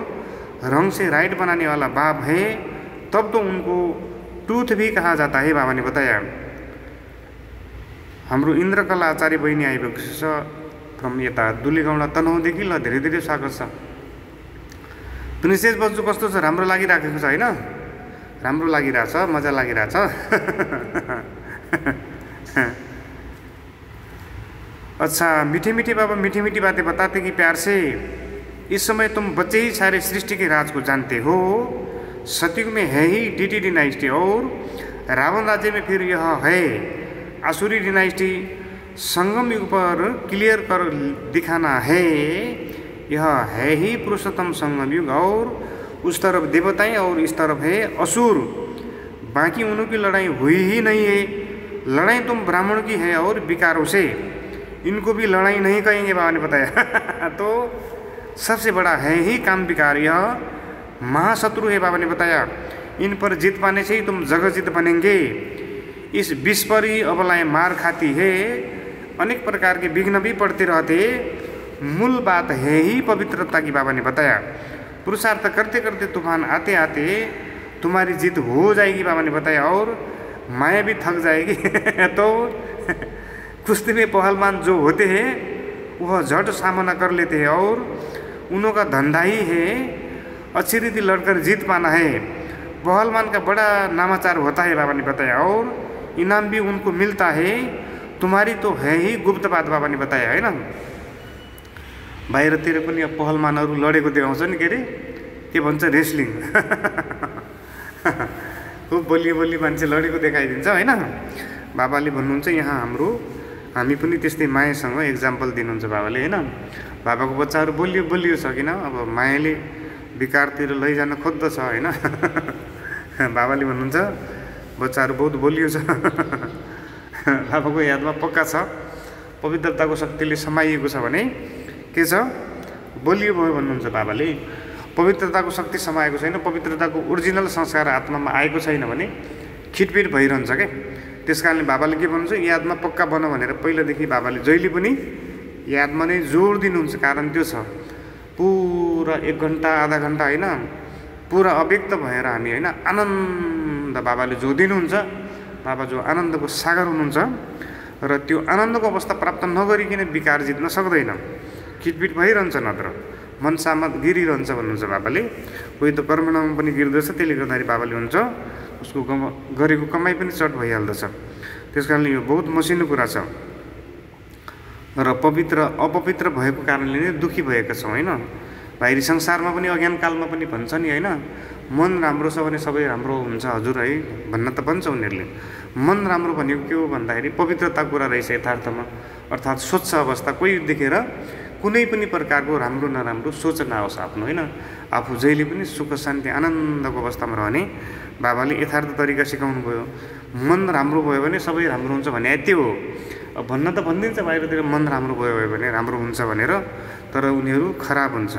Speaker 4: रंग से राइट बनाने वाला बाप है, तब तो उनको टूथ भी कहा जाता है। बाबा ने बताया। हाम्रो इन्द्रकला आचार्य बहिनी आइपुगेको छ फ्रम यता दुलीगाउँडा तनहुँदेखि। ल धेरै धेरै स्वागत छ। प्रिन्सेस बच्चु कस्तो छ? राम्रो लागिरहेको छ होइन? राम्रो लागिरहेछ, मजा लागिरहेछ। अच्छा, मीठी मीठी बाबा मीठी मीठी बातें बताते कि प्यार से, इस समय तुम बच्चे ही सारे सृष्टि के राज को जानते हो। सतयुग में है ही डीटी डिनाइस्टी और रावण राज्य में फिर यह है आसुरी डिनाइस्टी। संगम युग पर क्लियर कर दिखाना है, यह है ही पुरुषोत्तम संगम युग, और उस तरफ देवताएं और इस तरफ है असुर। बाकी उनकी लड़ाई हुई ही नहीं है। लड़ाई तुम ब्राह्मण की है और विकारों से, इनको भी लड़ाई नहीं कहेंगे। बाबा ने बताया। तो सबसे बड़ा है ही काम विकार, यह महाशत्रु है। बाबा ने बताया, इन पर जीत पाने से ही तुम जगजीत बनेंगे। इस विष पर ही अबलाएं मार खाती है। अनेक प्रकार के विघ्न भी पड़ते रहते, मूल बात है ही पवित्रता की। बाबा ने बताया, पुरुषार्थ करते करते तूफान आते आते तुम्हारी जीत हो जाएगी। बाबा ने बताया, और माया भी थक जाएगी। तो कुश्ती में पहलवान जो होते हैं वह झट सामना कर लेते हैं, और उन्हों का धंधा ही है अच्छी रीति लड़कर जीत पाना है। पहलवान का बड़ा नामाचार होता है। बाबा ने बताया, और इनाम भी उनको मिलता है। तुम्हारी तो है ही गुप्त बात। बाबा ने बताया है ना। बाहिरतिर पनि अब पहलवानहरू लडेको देखाउँछ नि, के अरे के भन्छ, रेस्लिङ। खुब बलियो बलियो मान्छे लडेको देखाइदिन्छ होइन। बाबाले भन्नुहुन्छ यहाँ हामी पनि त्यस्तै मायासँग एक्जाम्पल दिनुहुन्छ बाबाले होइन। बाबाको बच्चाहरू बलियो बलियो छ, किन अब मायाले विकारतिर लैजान खोज्दछ होइन। बाबाले भन्नुहुन्छ बच्चाहरू बहुत बलियो छ। बाबाको यादमा पक्का छ, पवित्रताको शक्तिले समाइएको छ भने के छ, बलियो भयो भन्नुहुन्छ बाबाले। पवित्रताको शक्ति समाएको छैन, पवित्रताको ओरिजिनल संस्कार आत्मामा आएको छैन भने खिटपिट भइरहन्छ क्या। त्यस कारणले बाबाले के भन्नुहुन्छ, यादमा पक्का बन भनेर पहिलादेखि बाबाले जहिले पनि यादमा नै जोड दिनुहुन्छ। कारण त्यो छ, पुरा 1 घन्टा आधा घन्टा होइन, पुरा अव्यक्त भएर हामी होइन आनन्द बाबाले जो दिनुहुन्छ। बाबा जो आनन्दको सागर हुनुहुन्छ, र त्यो आनन्दको अवस्था प्राप्त नगरिकन विकार जित्न सक्दैन। खिटपिट भइरहन्छ, नत्र मन सामत गिरिरहन्छ भन्नुहुन्छ बाबाले। कोही त कर्मणामा पनि गिर्दछ, त्यसले गर्दाखेरि बाबाले हुन्छ उसको गरेको कमाइ पनि चट भइहाल्दछ। त्यस कारणले यो बहुत मसिनो कुरा छ, र अपवित्र भएको कारणले नै दुःखी भएका छौँ होइन। बाहिरी संसारमा पनि अज्ञान कालमा पनि भन्छ नि होइन, मन राम्रो छ भने सबै राम्रो हुन्छ हजुर है भन्न त भन्छ उनीहरूले। मन राम्रो भनेको के हो भन्दाखेरि पवित्रता कुरा रहेछ यथार्थमा, अर्थात् स्वच्छ अवस्था। कोही देखेर कुनै पनि प्रकारको राम्रो नराम्रो सोच नआओस् आफ्नो होइन। आफू जहिले पनि सुख शान्ति आनन्दको अवस्थामा रहने बाबाले यथार्थ तरिका सिकाउनु भयो। मन राम्रो भयो भने सबै राम्रो हुन्छ भने त्यो हो। अब भन्न त भनिदिन्छ बाहिरतिर मन राम्रो भयो भने राम्रो हुन्छ भनेर, तर उनीहरू खराब हुन्छ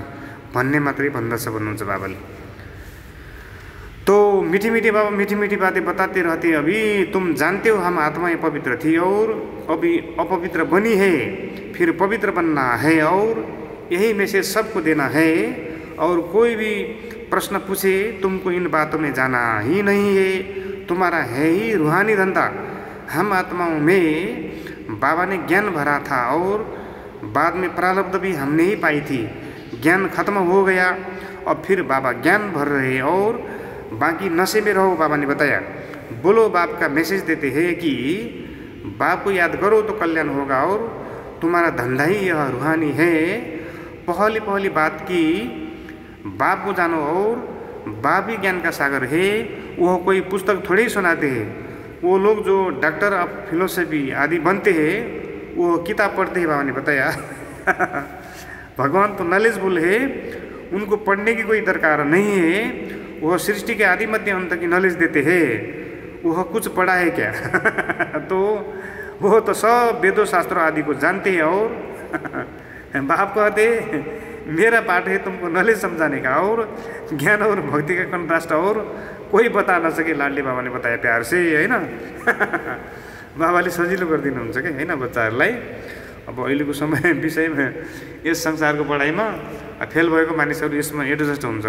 Speaker 4: भन्ने मात्रै भन्दछ भन्नुहुन्छ बाबाले। तो मीठी मीठी बाबा मीठी मीठी बातें बताते रहते, अभी तुम जानते हो हम आत्माएं पवित्र थी और अभी अपवित्र बनी है, फिर पवित्र बनना है और यही मैसेज सबको देना है। और कोई भी प्रश्न पूछे तुमको इन बातों में जाना ही नहीं है, तुम्हारा है ही रूहानी धंधा। हम आत्माओं में बाबा ने ज्ञान भरा था और बाद में प्रारब्ध भी हमने ही पाई थी। ज्ञान खत्म हो गया, अब फिर बाबा ज्ञान भर रहे और बाकी नशे में रहो। बाबा ने बताया, बोलो बाप का मैसेज देते हैं कि बाप को याद करो तो कल्याण होगा और तुम्हारा धंधा ही यह रूहानी है। पहली बात की बाप को जानो और बाप ही ज्ञान का सागर है। वह कोई पुस्तक थोड़े ही सुनाते हैं। वो लोग जो डॉक्टर ऑफ फिलोसफी आदि बनते हैं वो किताब पढ़ते हैं। बाबा ने बताया भगवान तो नॉलेजफुल है, उनको पढ़ने की कोई दरकार नहीं है। वह सृष्टि के आदि मध्य अंत की नॉलेज देते हैं। वह कुछ पढ़ा है क्या? तो वो तो सब वेदों शास्त्रों आदि को जानते हैं और बाप कहते मेरा पाठ है तुमको नॉलेज समझाने का और ज्ञान और भक्ति का कंट्रास्ट और कोई बता न सके। लाडले बाबा ने बताया प्यार से, होइन। बाबाले सजिलो गरिदिनुहुन्छ कि होइन बच्चाहरूलाई। अब अहिलेको समय विषयमा यस संसारको पढाइमा फेल भएको मानिसहरू यसमा एडजस्ट हुन्छ।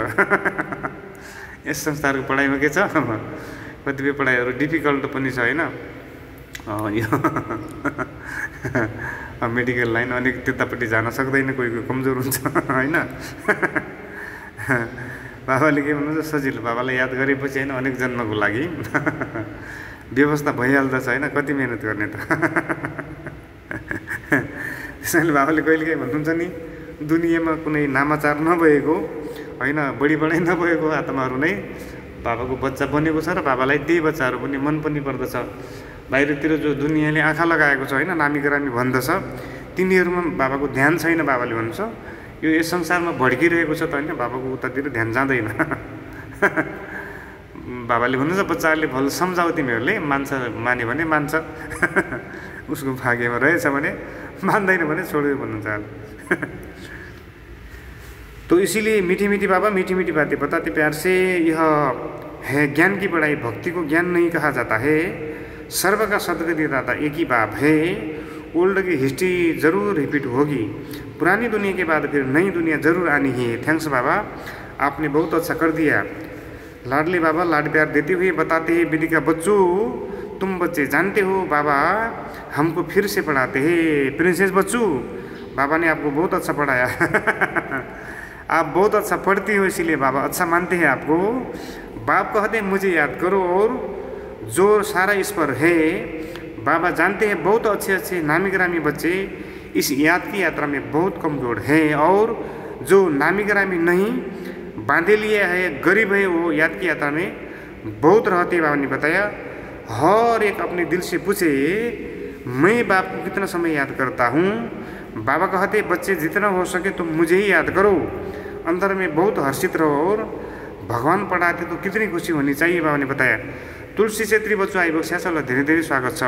Speaker 4: यस संसारको पढाइमा के छ, कतिपय पढाइहरू डिफिकल्ट पनि छ, होइन। यो मेडिकल लाइन अलिक त्यतापट्टि जान सक्दैन, कोही कोही कमजोर हुन्छ, होइन। बाबाले के भन्नुहुन्छ, सजिलो। बाबालाई याद गरेपछि होइन अनेक जन्मको लागि व्यवस्था भइहाल्दछ, होइन। कति मिहिनेत गर्ने त। त्यसैले बाबाले कहिले काहीँ भन्नुहुन्छ नि, दुनियाँमा कुनै नामाचार नभएको, होइन, बढी बढाइ नभएको आत्माहरू नै बाबाको बच्चा बनेको छ र बाबालाई त्यही बच्चाहरू पनि मन पनि पर्दछ। बाहिरतिर जो दुनियाँले आँखा लगाएको छ, होइन, नामी ग्रामी भन्दछ, तिनीहरूमा बाबाको ध्यान छैन। बाबाले भन्छ यो यस संसारमा भड्किरहेको छ त, होइन, बाबाको उतातिर ध्यान जाँदैन। बाबाले भन्नुहुन्छ बच्चाहरूले भल सम्झाऊ, तिमीहरूले मान्छ मान्यो भने मान्छ, उसको भाग्यमा रहेछ भने मान्दैन भने छोड्यो भन्नुहुन्छ। तो इसीलिए मीठी मीठी बाबा मीठी मीठी बातें बताते प्यार से। यह है ज्ञान की पढ़ाई, भक्ति को ज्ञान नहीं कहा जाता है। सर्व का सदगति दाता एक ही बाप है। ओल्ड की हिस्ट्री जरूर रिपीट होगी, पुरानी दुनिया के बाद फिर नई दुनिया जरूर आनी है। थैंक्स बाबा, आपने बहुत अच्छा कर दिया। लाडले बाबा लाड प्यार देते हुए बताते हैं, विधि का बच्चों तुम बच्चे जानते हो बाबा हमको फिर से पढ़ाते हैं। प्रिंसेस बच्चू, बाबा ने आपको बहुत अच्छा पढ़ाया। आप बहुत अच्छा पढ़ती हो, इसीलिए बाबा अच्छा मानते हैं आपको। बाप कहते हैं मुझे याद करो और जो सारा इस पर है। बाबा जानते हैं बहुत अच्छे अच्छे नामी ग्रामी बच्चे इस याद की यात्रा में बहुत कमजोर है और जो नामी ग्रामी नहीं बांधे लिया है, गरीब है, वो याद की यात्रा में बहुत रहते। बाबा ने बताया हर एक अपने दिल से पूछे मैं बाप को कितना समय याद करता हूँ। बाबा कहते बच्चे जितना हो सके तुम मुझे ही याद करो, अंदर में बहुत हर्षित रहो और भगवान पढ़ाते तो कितनी खुशी होनी चाहिए। बाबा ने बताया। तुलसी छेत्री बच्चो आइबक्स्या छ, ल धेरै धेरै स्वागत छ।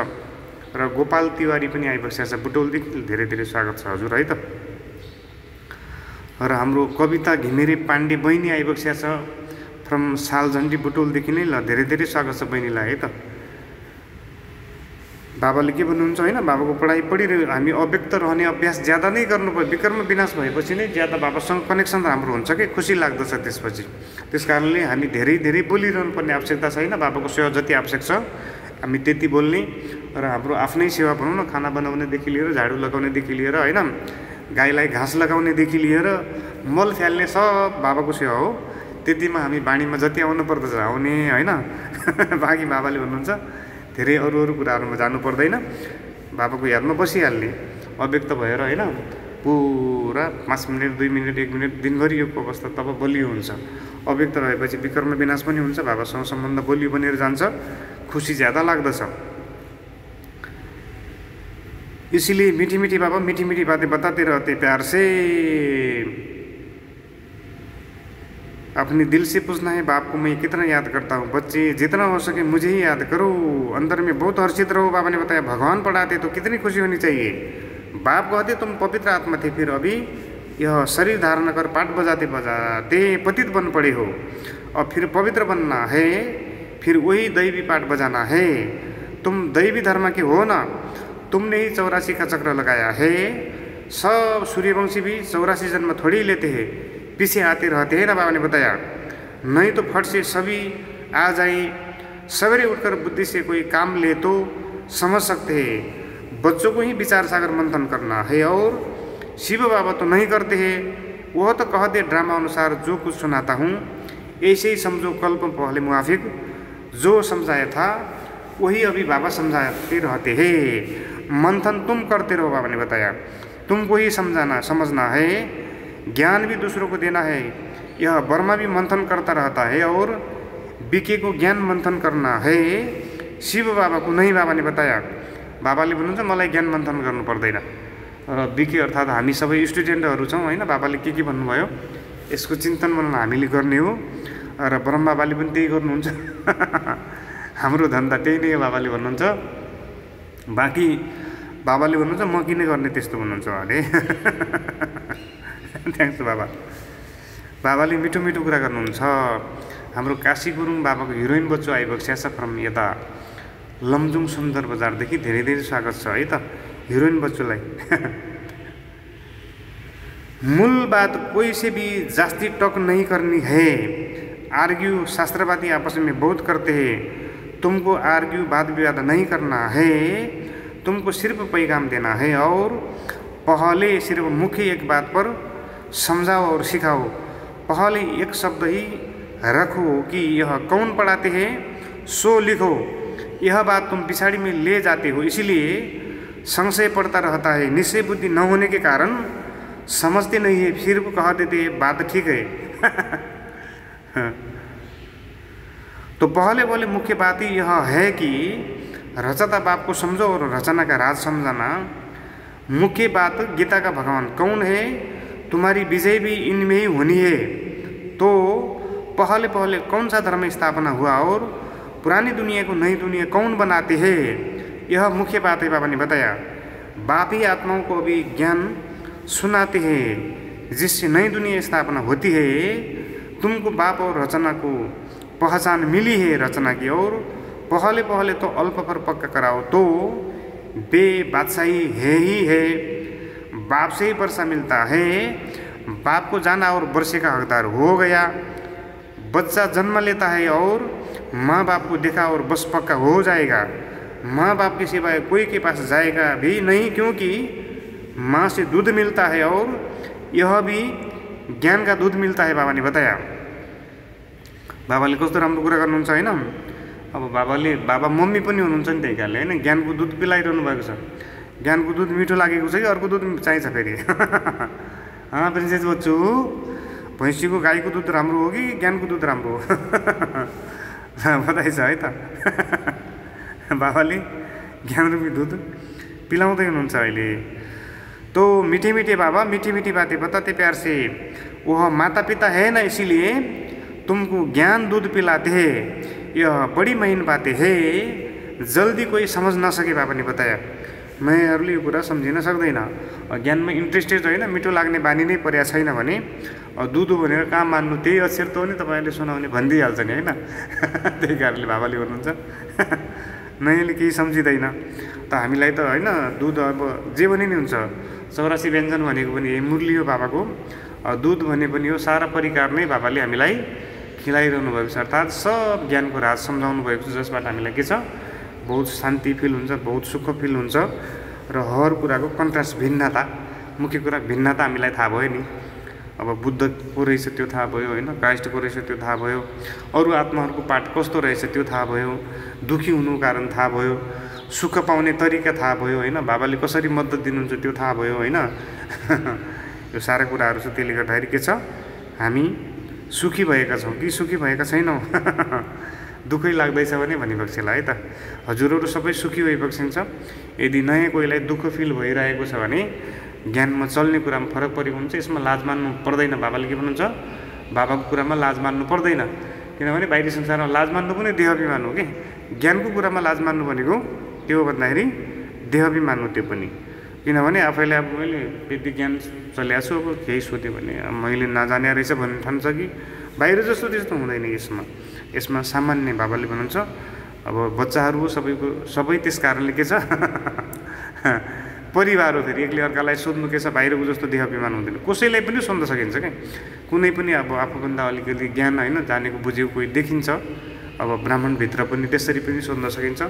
Speaker 4: र गोपाल तिवारी पनि आइबक्स्या छ, बुटोलदेखि धेरै धेरै स्वागत छ हजुर, है त। र हाम्रो कविता घिमिरे पाण्डे बहिनी आइबक्स्या छ फ्रम सालझन्डी बुटोलदेखि नै, ल धेरै धेरै स्वागत छ बहिनीलाई, है त। बाबाले के भन्नुहुन्छ, होइन, बाबाको पढाइ पढिरह्यो हामी अव्यक्त रहने अभ्यास ज्यादा नै गर्नुपर्छ। विकर्म विनाश भएपछि नै ज्यादा बाबासँग कनेक्सन राम्रो हुन्छ कि खुसी लाग्दछ त्यसपछि। त्यस कारणले हामी धेरै धेरै बोलिरहनु पर्ने आवश्यकता छैन। बाबाको सेवा जति आवश्यक छ हामी त्यति बोल्ने र हाम्रो आफ्नै सेवा भनौँ न, खाना बनाउनेदेखि लिएर झाडु लगाउनेदेखि लिएर, होइन, गाईलाई घाँस लगाउनेदेखि लिएर मल फ्याल्ने सब बाबाको सेवा हो। त्यतिमा हामी बाणीमा जति आउनु पर्दछ आउने, होइन। बाँकी बाबाले भन्नुहुन्छ धेरै अरू अरू कुराहरूमा जानु पर्दैन, बाबाको यादमा बसिहाल्ने अव्यक्त भएर, होइन। पुरा 5 मिनट 2 मिनट 1 मिनट दिनभरि यो अवस्था तब बलियो हुन्छ। अव्यक्त रहेपछि विकर्म विनाश पनि हुन्छ, बाबासँग सम्बन्ध बलियो बनेर जान्छ, खुसी ज्यादा लाग्दछ। इसीलिए मीठी मीठी बाबा मीठी मीठी बातें बताते रहते प्यार से। अपने दिल से पूछना है बाप को मैं कितना याद करता हूँ। बच्चे जितना हो सके मुझे ही याद करो, अंदर में बहुत हर्षित रहो। बाबा ने बताया भगवान पढ़ाते तो कितनी खुशी होनी चाहिए। बाप कहते तुम पवित्र आत्मा थे, फिर अभी यह शरीर धारण कर पाठ बजाते बजाते पतित बन पड़े हो, और फिर पवित्र बनना है, फिर वही दैवी पाठ बजाना है। तुम दैवी धर्म के हो ना, तुमने ही 84 का चक्र लगाया है। सब सूर्यवंशी भी 84 जन्म थोड़ी लेते हैं, पीछे आते रहते हैं ना। बाबा ने बताया नहीं तो फट से सभी आ जाए, सवेरे उठकर बुद्धि से कोई काम ले तो समझ सकते हैं। बच्चों को ही विचार सागर मंथन करना है और शिव बाबा तो नहीं करते हैं, वह तो कहते ड्रामा अनुसार जो कुछ सुनाता हूँ ऐसे ही समझो। कल्प पहले मुआफिक जो समझाया था वही अभी बाबा समझाते रहते हैं। मंथन तुम करते रहो, बाबा ने बताया। तुमको ही समझना है, ज्ञान भी दूसरों को देना है। यह वर्मा भी मंथन करता रहता है और बीके को ज्ञान मंथन करना है, शिव बाबा को नहीं। बाबा ने बताया। बाबाले भन्नुहुन्छ मलाई ज्ञान मन्थन गर्नु पर्दैन। र बीके अर्थात् हामी सबै स्टुडेन्टहरू छौँ, होइन। बाबाले के भन्नुभयो यसको चिन्तन मनन हामीले गर्ने हो, र ब्रह्म बाबाले पनि त्यही गर्नुहुन्छ। हाम्रो धन्दा त्यही नै हो, बाबाले भन्नुहुन्छ। बाँकी बाबाले भन्नुहुन्छ म किन गर्ने त्यस्तो भन्नुहुन्छ अरे। थ्याङ्क्स बाबा। बाबाले मिठो मिठो कुरा गर्नुहुन्छ। हाम्रो काशी गुरुङ बाबाको हिरोइन बच्चो आइबक्स्या छ फ्रम यता लमजुङ सुन्दर बजारदेखि। धेरै धेरै स्वागत छ है त हिरोइन बच्चोलाई। मूल बात कोई से भी जास्ती टक नहीं करनी है। आर्ग्यू शास्त्रवादी आपस में बहुत करते हैं। तुमको आर्ग्यू वाद विवाद नहीं करना है, तुमको सिर्फ पैगाम देना है और पहले सिर्फ मुख्य एक बात पर समझाओ और सिखाओ। पहले एक शब्द ही रखो कि यह कौन पढ़ाते हैं सो लिखो। यह बात तुम पिछाड़ी में ले जाते हो, इसलिए संशय पड़ता रहता है। निश्चय बुद्धि न होने के कारण समझते नहीं है, फिर कह देते बात ठीक है। तो पहले मुख्य बात ही यह है कि रचता बाप को समझो और रचना का राज समझाना। मुख्य बात गीता का भगवान कौन है, तुम्हारी विजय भी इनमें ही होनी है। तो पहले कौन सा धर्म स्थापना हुआ और पुरानी दुनिया को नई दुनिया कौन बनाते हैं, यह मुख्य बात है। बाबा ने बताया बाप ही आत्माओं को भी ज्ञान सुनाते हैं जिससे नई दुनिया स्थापना होती है। तुमको बाप और रचना को पहचान मिली है रचना की, और पहले तो अल्प पर पक्का कराओ तो बे बादशाही है ही है। बाप से ही वर्षा मिलता है, बाप को जाना और वर्षे का हकदार हो गया। बच्चा जन्म लेता है और माँ बाप को देखा और बस पक्का हो जाएगा। माँ बाप के सिवाय कोई के पास जाएगा भी नहीं, क्योंकि माँ से दूध मिलता है और यह भी ज्ञान का दूध मिलता है। बाबा ने बताया। बाबाले कस्तो राम्रो कुरा गर्नुहुन्छ हैन। अब बाबा मम्मी पनि हुनुहुन्छ नि त्यही कारणले हैन, ज्ञानको दुध पिलाइरहनु भएको छ। ज्ञानको दुध मिठो लागेको छ कि अर्को दुध चाहिन्छ फेरि? प्रिन्सेस बच्चु, भैँसीको गाईको दुध राम्रो हो कि ज्ञानको दुध राम्रो हो? बताइ छ है त। बाबाले ज्ञानरूपी दुध पिलाउँदै हुनुहुन्छ अहिले। तो मीठे मीठे बाबा मीठी मीठी बातें बताते प्यार से। वह माता पिता है ना, इसीलिए तुमको ज्ञान दूध पिलाते हैं। यह बड़ी महीन बातें है, जल्दी कोई समझ न सके। बाबा ने बताया मैंहरूले यो कुरा सम्झिन सक्दैन। ज्ञानमा इन्ट्रेस्टेड होइन, मिठो लाग्ने बानी नै परेको छैन भने दुध हो भनेर कहाँ मान्नु, त्यही अक्षर त हो नि तपाईँले सुनाउने भनिदिइहाल्छ नि होइन। त्यही कारणले बाबाले भन्नुहुन्छ नयाँले केही सम्झिँदैन त हामीलाई त होइन। दुध अब जे भने नि हुन्छ। 84 व्यञ्जन भनेको पनि यही मुरली हो बाबाको। दुध भने पनि हो सारा परिकार नै बाबाले हामीलाई खिलाइरहनु भएको छ। अर्थात् सब ज्ञानको राज सम्झाउनु भएको छ, जसबाट हामीलाई के छ बहुत शान्ति फिल हुन्छ, बहुत सुख फिल हुन्छ। र हर कुराको कन्ट्रास्ट भिन्नता, मुख्य कुरा भिन्नता हामीलाई थाहा भयो नि। अब बुद्धको रहेछ त्यो थाहा भयो होइन, क्राइस्टको रहेछ त्यो थाहा भयो, अरू आत्माहरूको पाठ कस्तो रहेछ त्यो थाहा भयो, दुःखी हुनुको कारण थाहा भयो, सुख पाउने तरिका थाहा भयो होइन, बाबाले कसरी मद्दत दिनुहुन्छ त्यो थाहा भयो होइन। यो सारा कुराहरू छ। त्यसले गर्दाखेरि के छ, हामी सुखी भएका छौँ कि सुखी भएका छैनौँ? दुःखै लाग्दैछ भने भनिबक्सेला है त। हजुरहरू सबै सुखी भइबक्सिन्छ। यदि नयाँ कोहीलाई दुःख फिल भइरहेको छ भने ज्ञानमा चल्ने कुरामा फरक परेको हुन्छ। यसमा लाज मान्नु पर्दैन। बाबाले के भन्नुहुन्छ, बाबाको कुरामा लाज मान्नु पर्दैन। किनभने बाहिरी संसारमा लाज मान्नु पनि देहाभिमान हो कि। ज्ञानको कुरामा लाज मान्नु भनेको के हो भन्दाखेरि देहाभिमान हो त्यो पनि। किनभने आफैले अब मैले विधि ज्ञान चल्याएको छु, अब केही सोध्यो भने मैले नजाने रहेछ भन्ने ठान्छ कि बाहिर जस्तो त्यस्तो हुँदैन। यसमा सामान्य बाबाले भन्नुहुन्छ अब बच्चाहरू सबैको सबै त्यस कारणले के छ परिवार हो। फेरि एकले अर्कालाई सोध्नु के छ, बाहिरको जस्तो देहाभिमान हुँदैन। कसैलाई पनि सोध्न सकिन्छ क्या। कुनै पनि अब आफूभन्दा अलिकति ज्ञान होइन जानेको बुझेको कोही देखिन्छ। अब ब्राह्मणभित्र पनि त्यसरी पनि सोध्न सकिन्छ।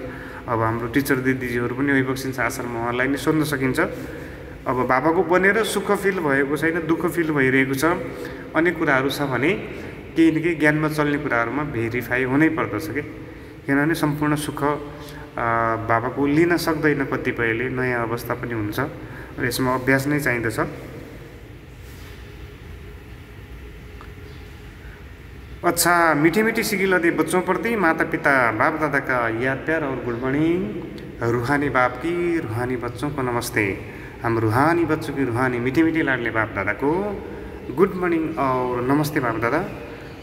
Speaker 4: अब हाम्रो टिचर दिदीजीहरू पनि आइबक्सिन्छ आश्रममा, उहाँलाई नै सोध्न सकिन्छ। अब बाबाको बनेर सुख फिल भएको छैन, दुःख फिल भइरहेको छ, अनेक कुराहरू छ भने केही न केही ज्ञानमा चल्ने कुराहरूमा भेरिफाई हुनै पर्दछ कि। किनभने सम्पूर्ण सुख बाबाको लिन सक्दैन, कतिपयले नयाँ अवस्था पनि हुन्छ र यसमा अभ्यास नै चाहिँदछ। अच्छा, मीठी मीठी सिगिलते बच्चों प्रति माता पिता बाप दादा का याद प्यार और गुड मॉर्निंग। रूहानी बाप की रूहानी बच्चों को नमस्ते। हम रूहानी बच्चों की रूहानी मीठी मीठी लाडले बाप दादा को गुड मॉर्निंग और नमस्ते बाप दादा।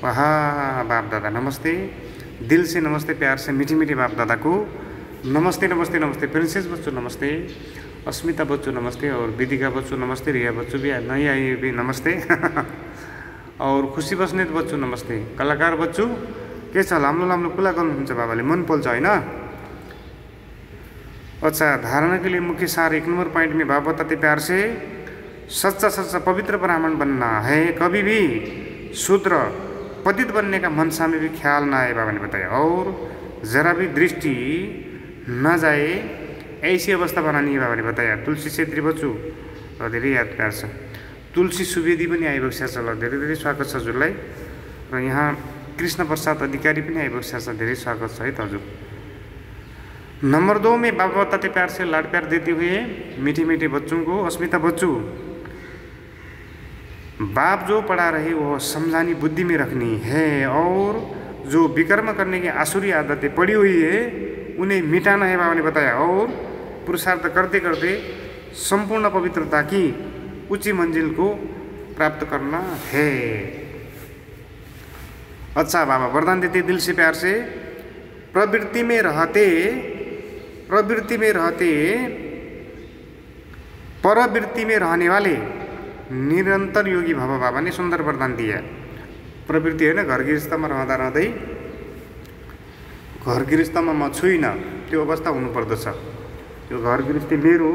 Speaker 4: वाह बाप दादा नमस्ते, दिल से नमस्ते, प्यार से मीठी मीठी बाप दादा को नमस्ते नमस्ते नमस्ते, प्रिंसेस बच्चू नमस्ते, अस्मिता बच्चू नमस्ते, और विदिका बच्चू नमस्ते, रिया बच्चू भी नहीं आई भी नमस्ते और खुसी बस्नेत बच्चू नमस्ते, कलाकार बच्चू के छ, लाम्रो लाम्रो कुरा गर्नुहुन्छ बाबाले, मन पल्छ होइन। अच्छा, धारणा के लिए मुख्य सार 1 नंबर पॉइंट में बाबा बताते प्यार से सच्चा सच्चा पवित्र ब्राह्मण बनना है, कभी भी शूद्र पतित बनने का मनसा में भी ख्याल ना आए, बाबा ने बताया, और जरा भी दृष्टि न जाए ऐसी अवस्था बनानी है, बाबा ने बताया। तुलसी छेत्री बच्चू र धेरै यादगार छ, तुलसी सुवेदी पनि आइबक्सेको छ, ल धेरै धेरै स्वागत छ हजुरलाई। र यहाँ कृष्ण प्रसाद अधिकारी पनि आइबक्सेको छ, धेरै स्वागत छ है त हजुर। नंबर 2 में बाबा बताते प्यार से लाड प्यार देते हुए मीठे मीठे बच्चों को, अस्मिता बच्चू, बाप जो पढ़ा रहे वो समझानी बुद्धि में रखनी है, और जो विकर्म करने की आसुरी आदतें पड़ी हुई है उन्हें मिटाना है, बाबा ने बताया, और पुरुषार्थ करते करते संपूर्ण पवित्रता की ऊंची मंजिल को प्राप्त करना है। अच्छा, बाबा वरदान देते दिल से प्यार से, प्रवृत्ति में रहते परवृत्ति में रहने वाले निरंतर योगी भव, बाबा ने सुंदर वरदान दिया। प्रवृत्ति होइन, घर गृहस्थमा रहँदा रहँदै घर गृहस्थमा म छुइनँ त्यो अवस्था हुनुपर्दछ। त्यो घर गृहस्थी मेरो,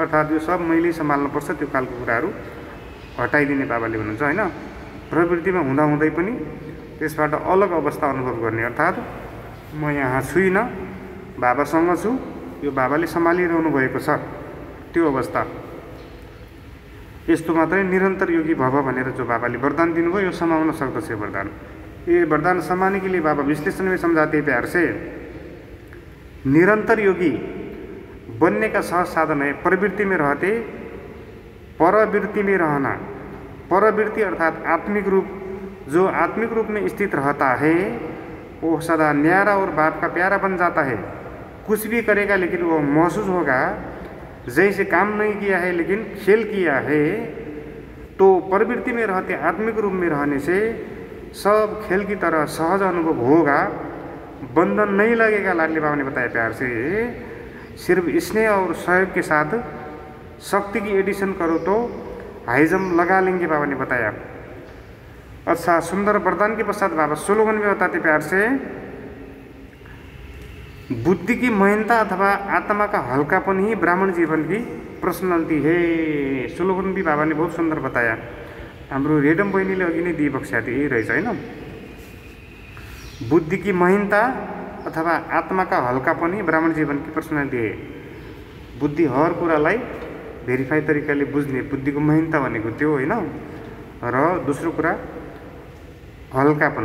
Speaker 4: अर्थात् यो सब मैले सम्हाल्नुपर्छ, त्यो खालको कुराहरू हटाइदिने बाबाले भन्नुहुन्छ होइन। प्रवृत्तिमा हुँदाहुँदै पनि त्यसबाट अलग अवस्था अनुभव गर्ने, अर्थात् म यहाँ छुइनँ, बाबासँग छु, यो बाबाले सम्हालिरहनु भएको छ, त्यो अवस्था। यस्तो मात्रै निरन्तर योगी भव भनेर जो बाबाले वरदान दिनुभयो, यो समाउन सक्दछ वरदान। ये वरदान समाने के लिए बाबा विश्लेषण में समझाते हैं प्यार से, निरंतर योगी बनने का सहज साधन है प्रवृत्ति में रहते परवृत्ति में रहना। परवृत्ति अर्थात आत्मिक रूप, जो आत्मिक रूप में स्थित रहता है वो सदा न्यारा और बाप का प्यारा बन जाता है। कुछ भी करेगा लेकिन वो महसूस होगा जैसे काम नहीं किया है लेकिन खेल किया है। तो प्रवृत्ति में रहते आत्मिक रूप में रहने से सब खेल की तरह सहज अनुभव होगा, बंधन नहीं लगेगा। लाडली बाबा ने बताया प्यार से, सिर्फ स्नेह और सहयोग के साथ शक्ति की एडिशन करो तो हाई जंप लगा लेंगे, बाबा ने बताया। अच्छा, सुंदर वरदान के पश्चात बाबा स्लोगन में बताते प्यार से, बुद्धि की महीनता अथवा आत्मा का हल्कापन ही ब्राह्मण जीवन की पर्सनालिटी है। स्लोगन भी बाबा ने बहुत सुंदर बताया। हाम्रो रेडम बहिनीले अघि नै दिइबक्सेको थियो, यही रहेछ होइन। बुद्धि की महीनता अथवा आत्मा का हल्कापन ही ब्राह्मण जीवन की पर्सनालिटी है। बुद्धि हर कुरालाई भेरिफाई तरिकाले बुझ्ने, बुद्धिको महीनता भनेको त्यो होइन। र दोस्रो कुरा हल्कापन,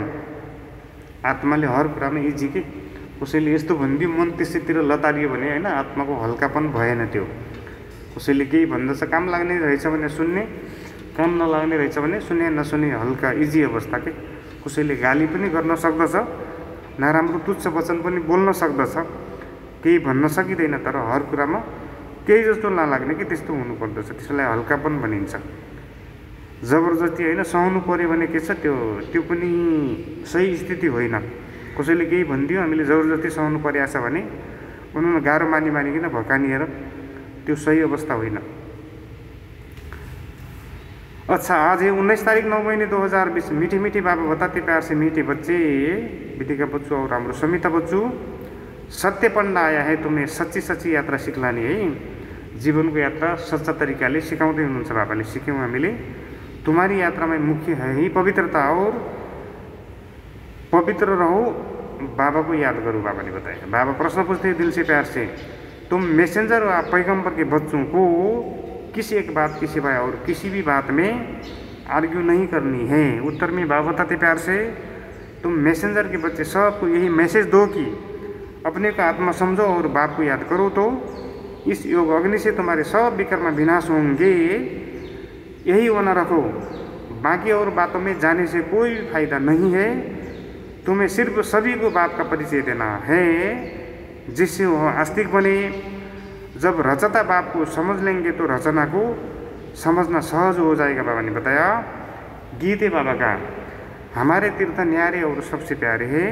Speaker 4: आत्माले हर कुरामा इजी के, कसैले यस्तो भनिदियो मन त्यसैतिर लतारियो भने होइन, आत्माको हल्कापन भएन त्यो। कसैले केही भन्दछ काम लाग्ने रहेछ भने सुन्ने, काम नलाग्ने रहेछ भने सुने नसुने, हल्का इजी अवस्था के। कसैले गाली पनि गर्न सक्दछ, नराम्रो तुच्छ वचन पनि बोल्न सक्दछ, केही भन्न सकिँदैन, तर हर कुरामा केही जस्तो नलाग्ने कि त्यस्तो हुनुपर्दछ, त्यसलाई हल्कापन भनिन्छ। जबरजस्ती होइन, सहनु पर्यो भने के छ त्यो पनि सही स्थिति होइन। कसैले केही भनिदियो हामीले जबरजस्ती सहनु परिरहेछ भने उनीहरू गाह्रो मानिकन भकानिएर, त्यो सही अवस्था होइन। अच्छा, आज है 19 तारीख 9 महीने 2020। मीठे मीठे बाबा बताते प्यार से मीठे बच्चे, विदिका बच्चू और हाम्रो समिता बच्चू, सत्य पढ्न आया है तुम्हें सच्ची सच्ची यात्रा सिक्लानी है। जीवनको यात्रा सच्चा तरिकाले सिकाउँदै हुनुहुन्छ बाबाले। सिक्यौँ हामीले। तुम्हारी यात्रा में मुख्य है ही पवित्रता, और पवित्र रहो, बाबा को याद करो, बाबा ने बताया। बाबा प्रश्न पूछते दिल से प्यार से, तुम मैसेंजर व पैगंबर के बच्चों को किसी एक बात के सिवाय और किसी भी बात में आर्ग्यू नहीं करनी है। उत्तर में बाबा बताते प्यार से, तुम मैसेंजर के बच्चे सबको यही मैसेज दो कि अपने को आत्मा समझो और बाप को याद करो, तो इस योग अग्नि से तुम्हारे सब विकर्म विनाश होंगे। यही होना रखो, बाकी और बातों में जाने से कोई फायदा नहीं है। तुम्हें सिर्फ सभी को बाप का परिचय देना है, जिससे वह आस्तिक बने। जब रचता बाप को समझ लेंगे तो रचना को समझना सहज हो जाएगा, बाबा ने बताया। गीत है बाबा का, हमारे तीर्थ न्यारे और सबसे प्यारे हैं,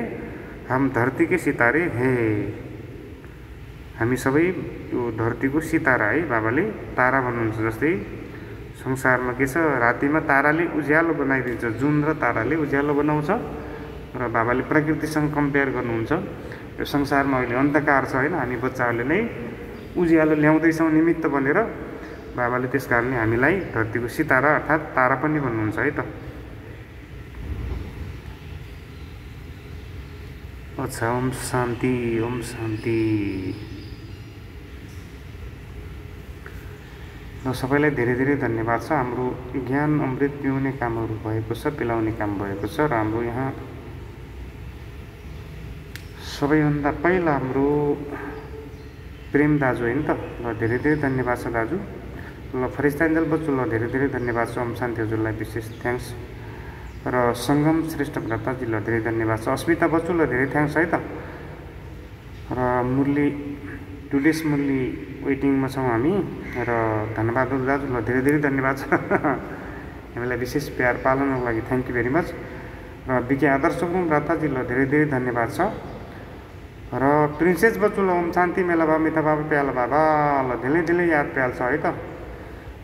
Speaker 4: हम धरती के सितारे हैं। हामी सबै यो धरतीको सितारा है। बाबाले तारा भन्नुहुन्छ। जस्तै संसारमा के छ, रातिमा ताराले उज्यालो बनाइदिन्छ, जुन र ताराले उज्यालो बनाउँछ। र बाबाले प्रकृतिसँग कम्पेयर गर्नुहुन्छ। यो संसारमा अहिले अन्धकार छ होइन, हामी बच्चाहरूले नै उज्यालो ल्याउँदैछौँ निमित्त बनेर। बाबाले त्यस कारणले हामीलाई धरतीको सितारा अर्थात् तारा पनि भन्नुहुन्छ है त। अच्छा, ओम शान्ति, ओम शान्ति। र सबैलाई धेरै धेरै धन्यवाद छ। हाम्रो ज्ञान अमृत पिउने कामहरू भएको छ, पिलाउने काम भएको छ। र हाम्रो यहाँ सबैभन्दा पहिला हाम्रो प्रेम दाजु होइन त, ल धेरै धेरै धन्यवाद छ दाजु। ल फरिस्ता एन्जल बच्चु, ल धेरै धेरै धन्यवाद छ। ओम शान्ति हजुरलाई विशेष थ्याङ्क्स। र सङ्गम श्रेष्ठ भ्राताजी, ल धेरै धन्यवाद छ। अस्मिता बच्चु, ल धेरै थ्याङ्क्स है त। र मुरली टुडेस मुरली वेटिङमा छौँ हामी। र धन्यवाद दाजु, ल धेरै धेरै धन्यवाद छ। हामीलाई विशेष प्यार पालनको लागि थ्याङ्क यू भेरी मच। र बिके आदर्श भ्राताजी, ल धेरै धेरै धन्यवाद छ। र प्रिन्सेस बच्चु, ल ओम शान्ति मेला बाबा मिता बाबा प्याला बाबा, ल धेरै धेरै याद प्याल छ है त।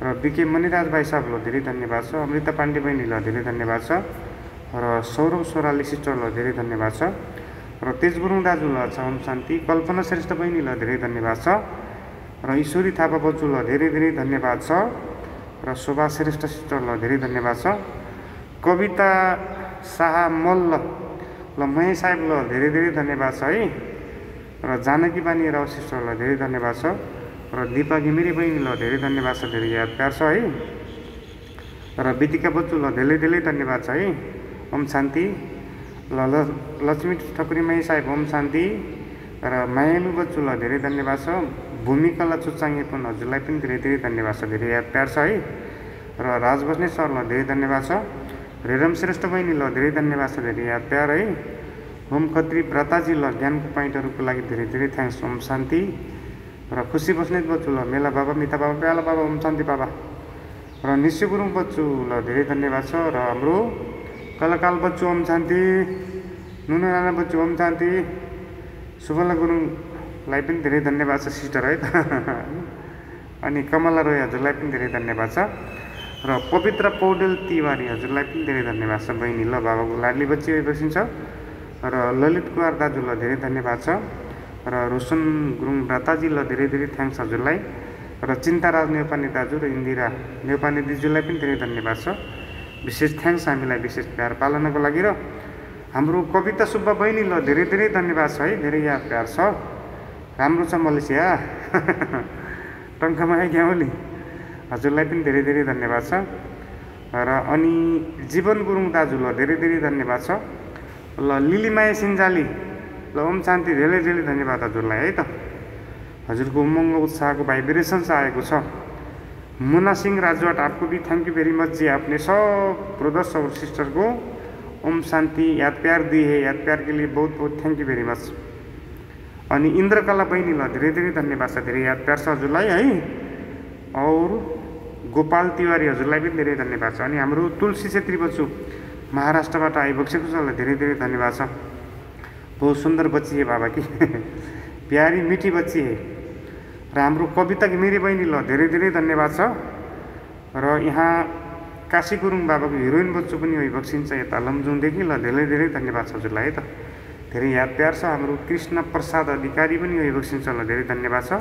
Speaker 4: र बिके मणिराज भाइ साहब, ल धेरै धन्यवाद छ। अमृता पाण्डे बहिनी, ल धेरै धन्यवाद छ। र सौरभ सोराली सिस्टर, ल धेरै धन्यवाद छ। र तेज गुरुङ दाजु, ल छ ओम शान्ति। कल्पना श्रेष्ठ बहिनी, ल धेरै धन्यवाद छ। र ईश्वरी थापा बच्चु, ल धेरै धेरै धन्यवाद छ। र शोभा श्रेष्ठ सिस्टर, ल धेरै धन्यवाद छ। कविता शाह मल्ल, ल महेश साहेब, ल धेरै धेरै धन्यवाद छ है। र जानकी बानी राव सिस्टर, ल धेरै धन्यवाद छ। र दिपा घिमिरे बहिनी, ल धेरै धन्यवाद छ, धेरै याद प्यार छ है। र बितिका बच्चु, ल धेरै धेरै धन्यवाद छ है। ओम शान्ति। ल लक्ष्मी ठकुरी माई साहेब, ओम शान्ति। र मायालु बच्चु, ल धेरै धन्यवाद छ। भूमिकला चुच्चाङ्गे पनि हजुरलाई पनि धेरै धेरै धन्यवाद छ, धेरै याद प्यार छ है। र राज बस्ने सर, ल धेरै धन्यवाद छ। रेरम श्रेष्ठ बहिनी, ल धेरै धन्यवाद छ, धेरै याद प्यार है। होम खत्री व्रताजी, ल ज्ञानको पाइन्टहरूको लागि धेरै धेरै थ्याङ्क्स। ओम शान्ति। र खुसी बस्नेत बच्चु, ल मेला बाबा मिता बाबा प्याला बाबा, ओम शान्ति बाबा। र निश्चय गुरुङ बच्चु, ल धेरै धन्यवाद छ। र हाम्रो कलाकाल बच्चु, ओम शान्ति। नुनु राणा बच्चु, ओम शान्ति। सुबला गुरुङलाई पनि धेरै धन्यवाद छ सिस्टर है त। अनि कमला रोय हजुरलाई पनि धेरै धन्यवाद छ। र पवित्र पौडेल तिवारी हजुरलाई पनि धेरै धन्यवाद छ बहिनी, ल बाबाको लाडली बच्ची बसिन्छ। र ललित कुमार दाजु, ल धेरै धन्यवाद छ। र रोशन गुरुङ व्रताजी, ल धेरै धेरै थ्याङ्क्स हजुरलाई। र चिन्ताराज नेउपाने दाजु र इन्दिरा नेउपाने दिजुलाई पनि धेरै धन्यवाद छ, विशेष थ्याङ्क्स हामीलाई विशेष प्यार पालनको लागि। र हाम्रो कविता सुब्बा बहिनी, ल धेरै धेरै धन्यवाद छ है, धेरै याद प्यार छ। राम्रो छ मलेसिया टङ्कमाया ग्याउली हजुरलाई पनि धेरै धेरै धन्यवाद छ। र अनि जीवन गुरुङ दाजु, ल धेरै धेरै धन्यवाद छ। ल लिलीमाया सिन्जाली, ल ओम शान्ति, धेरै धेरै धन्यवाद हजुरलाई है त। हजुरको उमङ्ग उत्साहको भाइब्रेसन्स आएको छ। मुना सिंह राजवाट, आपको भी थैंक यू वेरी मच जी, आपने सब ब्रदर्स और सिस्टर को ओम शांति याद प्यार दी है, याद प्यार के लिए बहुत बहुत थैंक यू वेरी मच। अनि इन्द्रकला बहिनी, ल धेरै धेरै धन्यवाद छ, धेरै याद प्यार छ हजुरलाई है। और गोपाल तिवारी हजुरलाई पनि धेरै धन्यवाद छ। अनि हाम्रो तुलसी छेत्री बच्चु महाराष्ट्रबाट आइबसेको छ, ल धेरै धेरै धन्यवाद छ। बहुत सुंदर बच्ची है बाबा की प्यारी मीठी बच्ची है। र हाम्रो कविता घिमिरे बहिनी, ल धेरै धेरै धन्यवाद छ। र यहाँ काशी गुरुङ बाबाको हिरोइन बच्चु पनि आइबक्सिन्छ यता लमजुङदेखि, ल धेरै धेरै धन्यवाद छ हजुरलाई है त, धेरै याद प्यार छ। हाम्रो कृष्ण प्रसाद अधिकारी पनि आइबक्सिन्छ, ल धेरै धन्यवाद छ।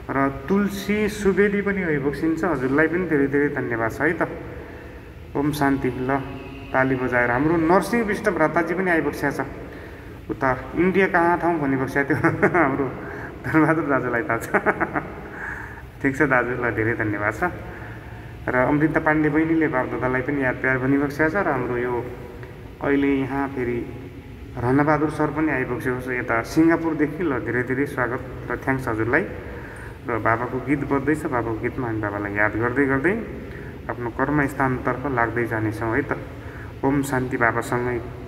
Speaker 4: र तुलसी सुवेदी पनि आइबक्सिन्छ, हजुरलाई पनि धेरै धेरै धन्यवाद छ है त। ओम शान्ति। ल ताली बजाएर हाम्रो नरसिंह विष्ट भ्राताजी पनि आइबक्सिया छ, उता इन्डिया कहाँ ठाउँ भनिबक्सिया थियो हाम्रो धनबहादुर दाजुलाई थाहा छ ठिक छ दाजु, ल धेरै धन्यवाद छ। र अमृता पाण्डे बहिनीले बाबदादालाई पनि याद प्यार भनिबक्सिया छ। र हाम्रो यो अहिले यहाँ फेरि रनबहादुर सर पनि आइबक्सेको छ यता सिङ्गापुरदेखि, ल धेरै धेरै स्वागत र थ्याङ्क्स हजुरलाई। र बाबाको गीत बज्दैछ, बाबाको गीतमा हामी बाबालाई याद गर्दै गर्दै आफ्नो कर्मस्थानतर्फ लाग्दै जानेछौँ है त। ओम शान्ति बाबासँगै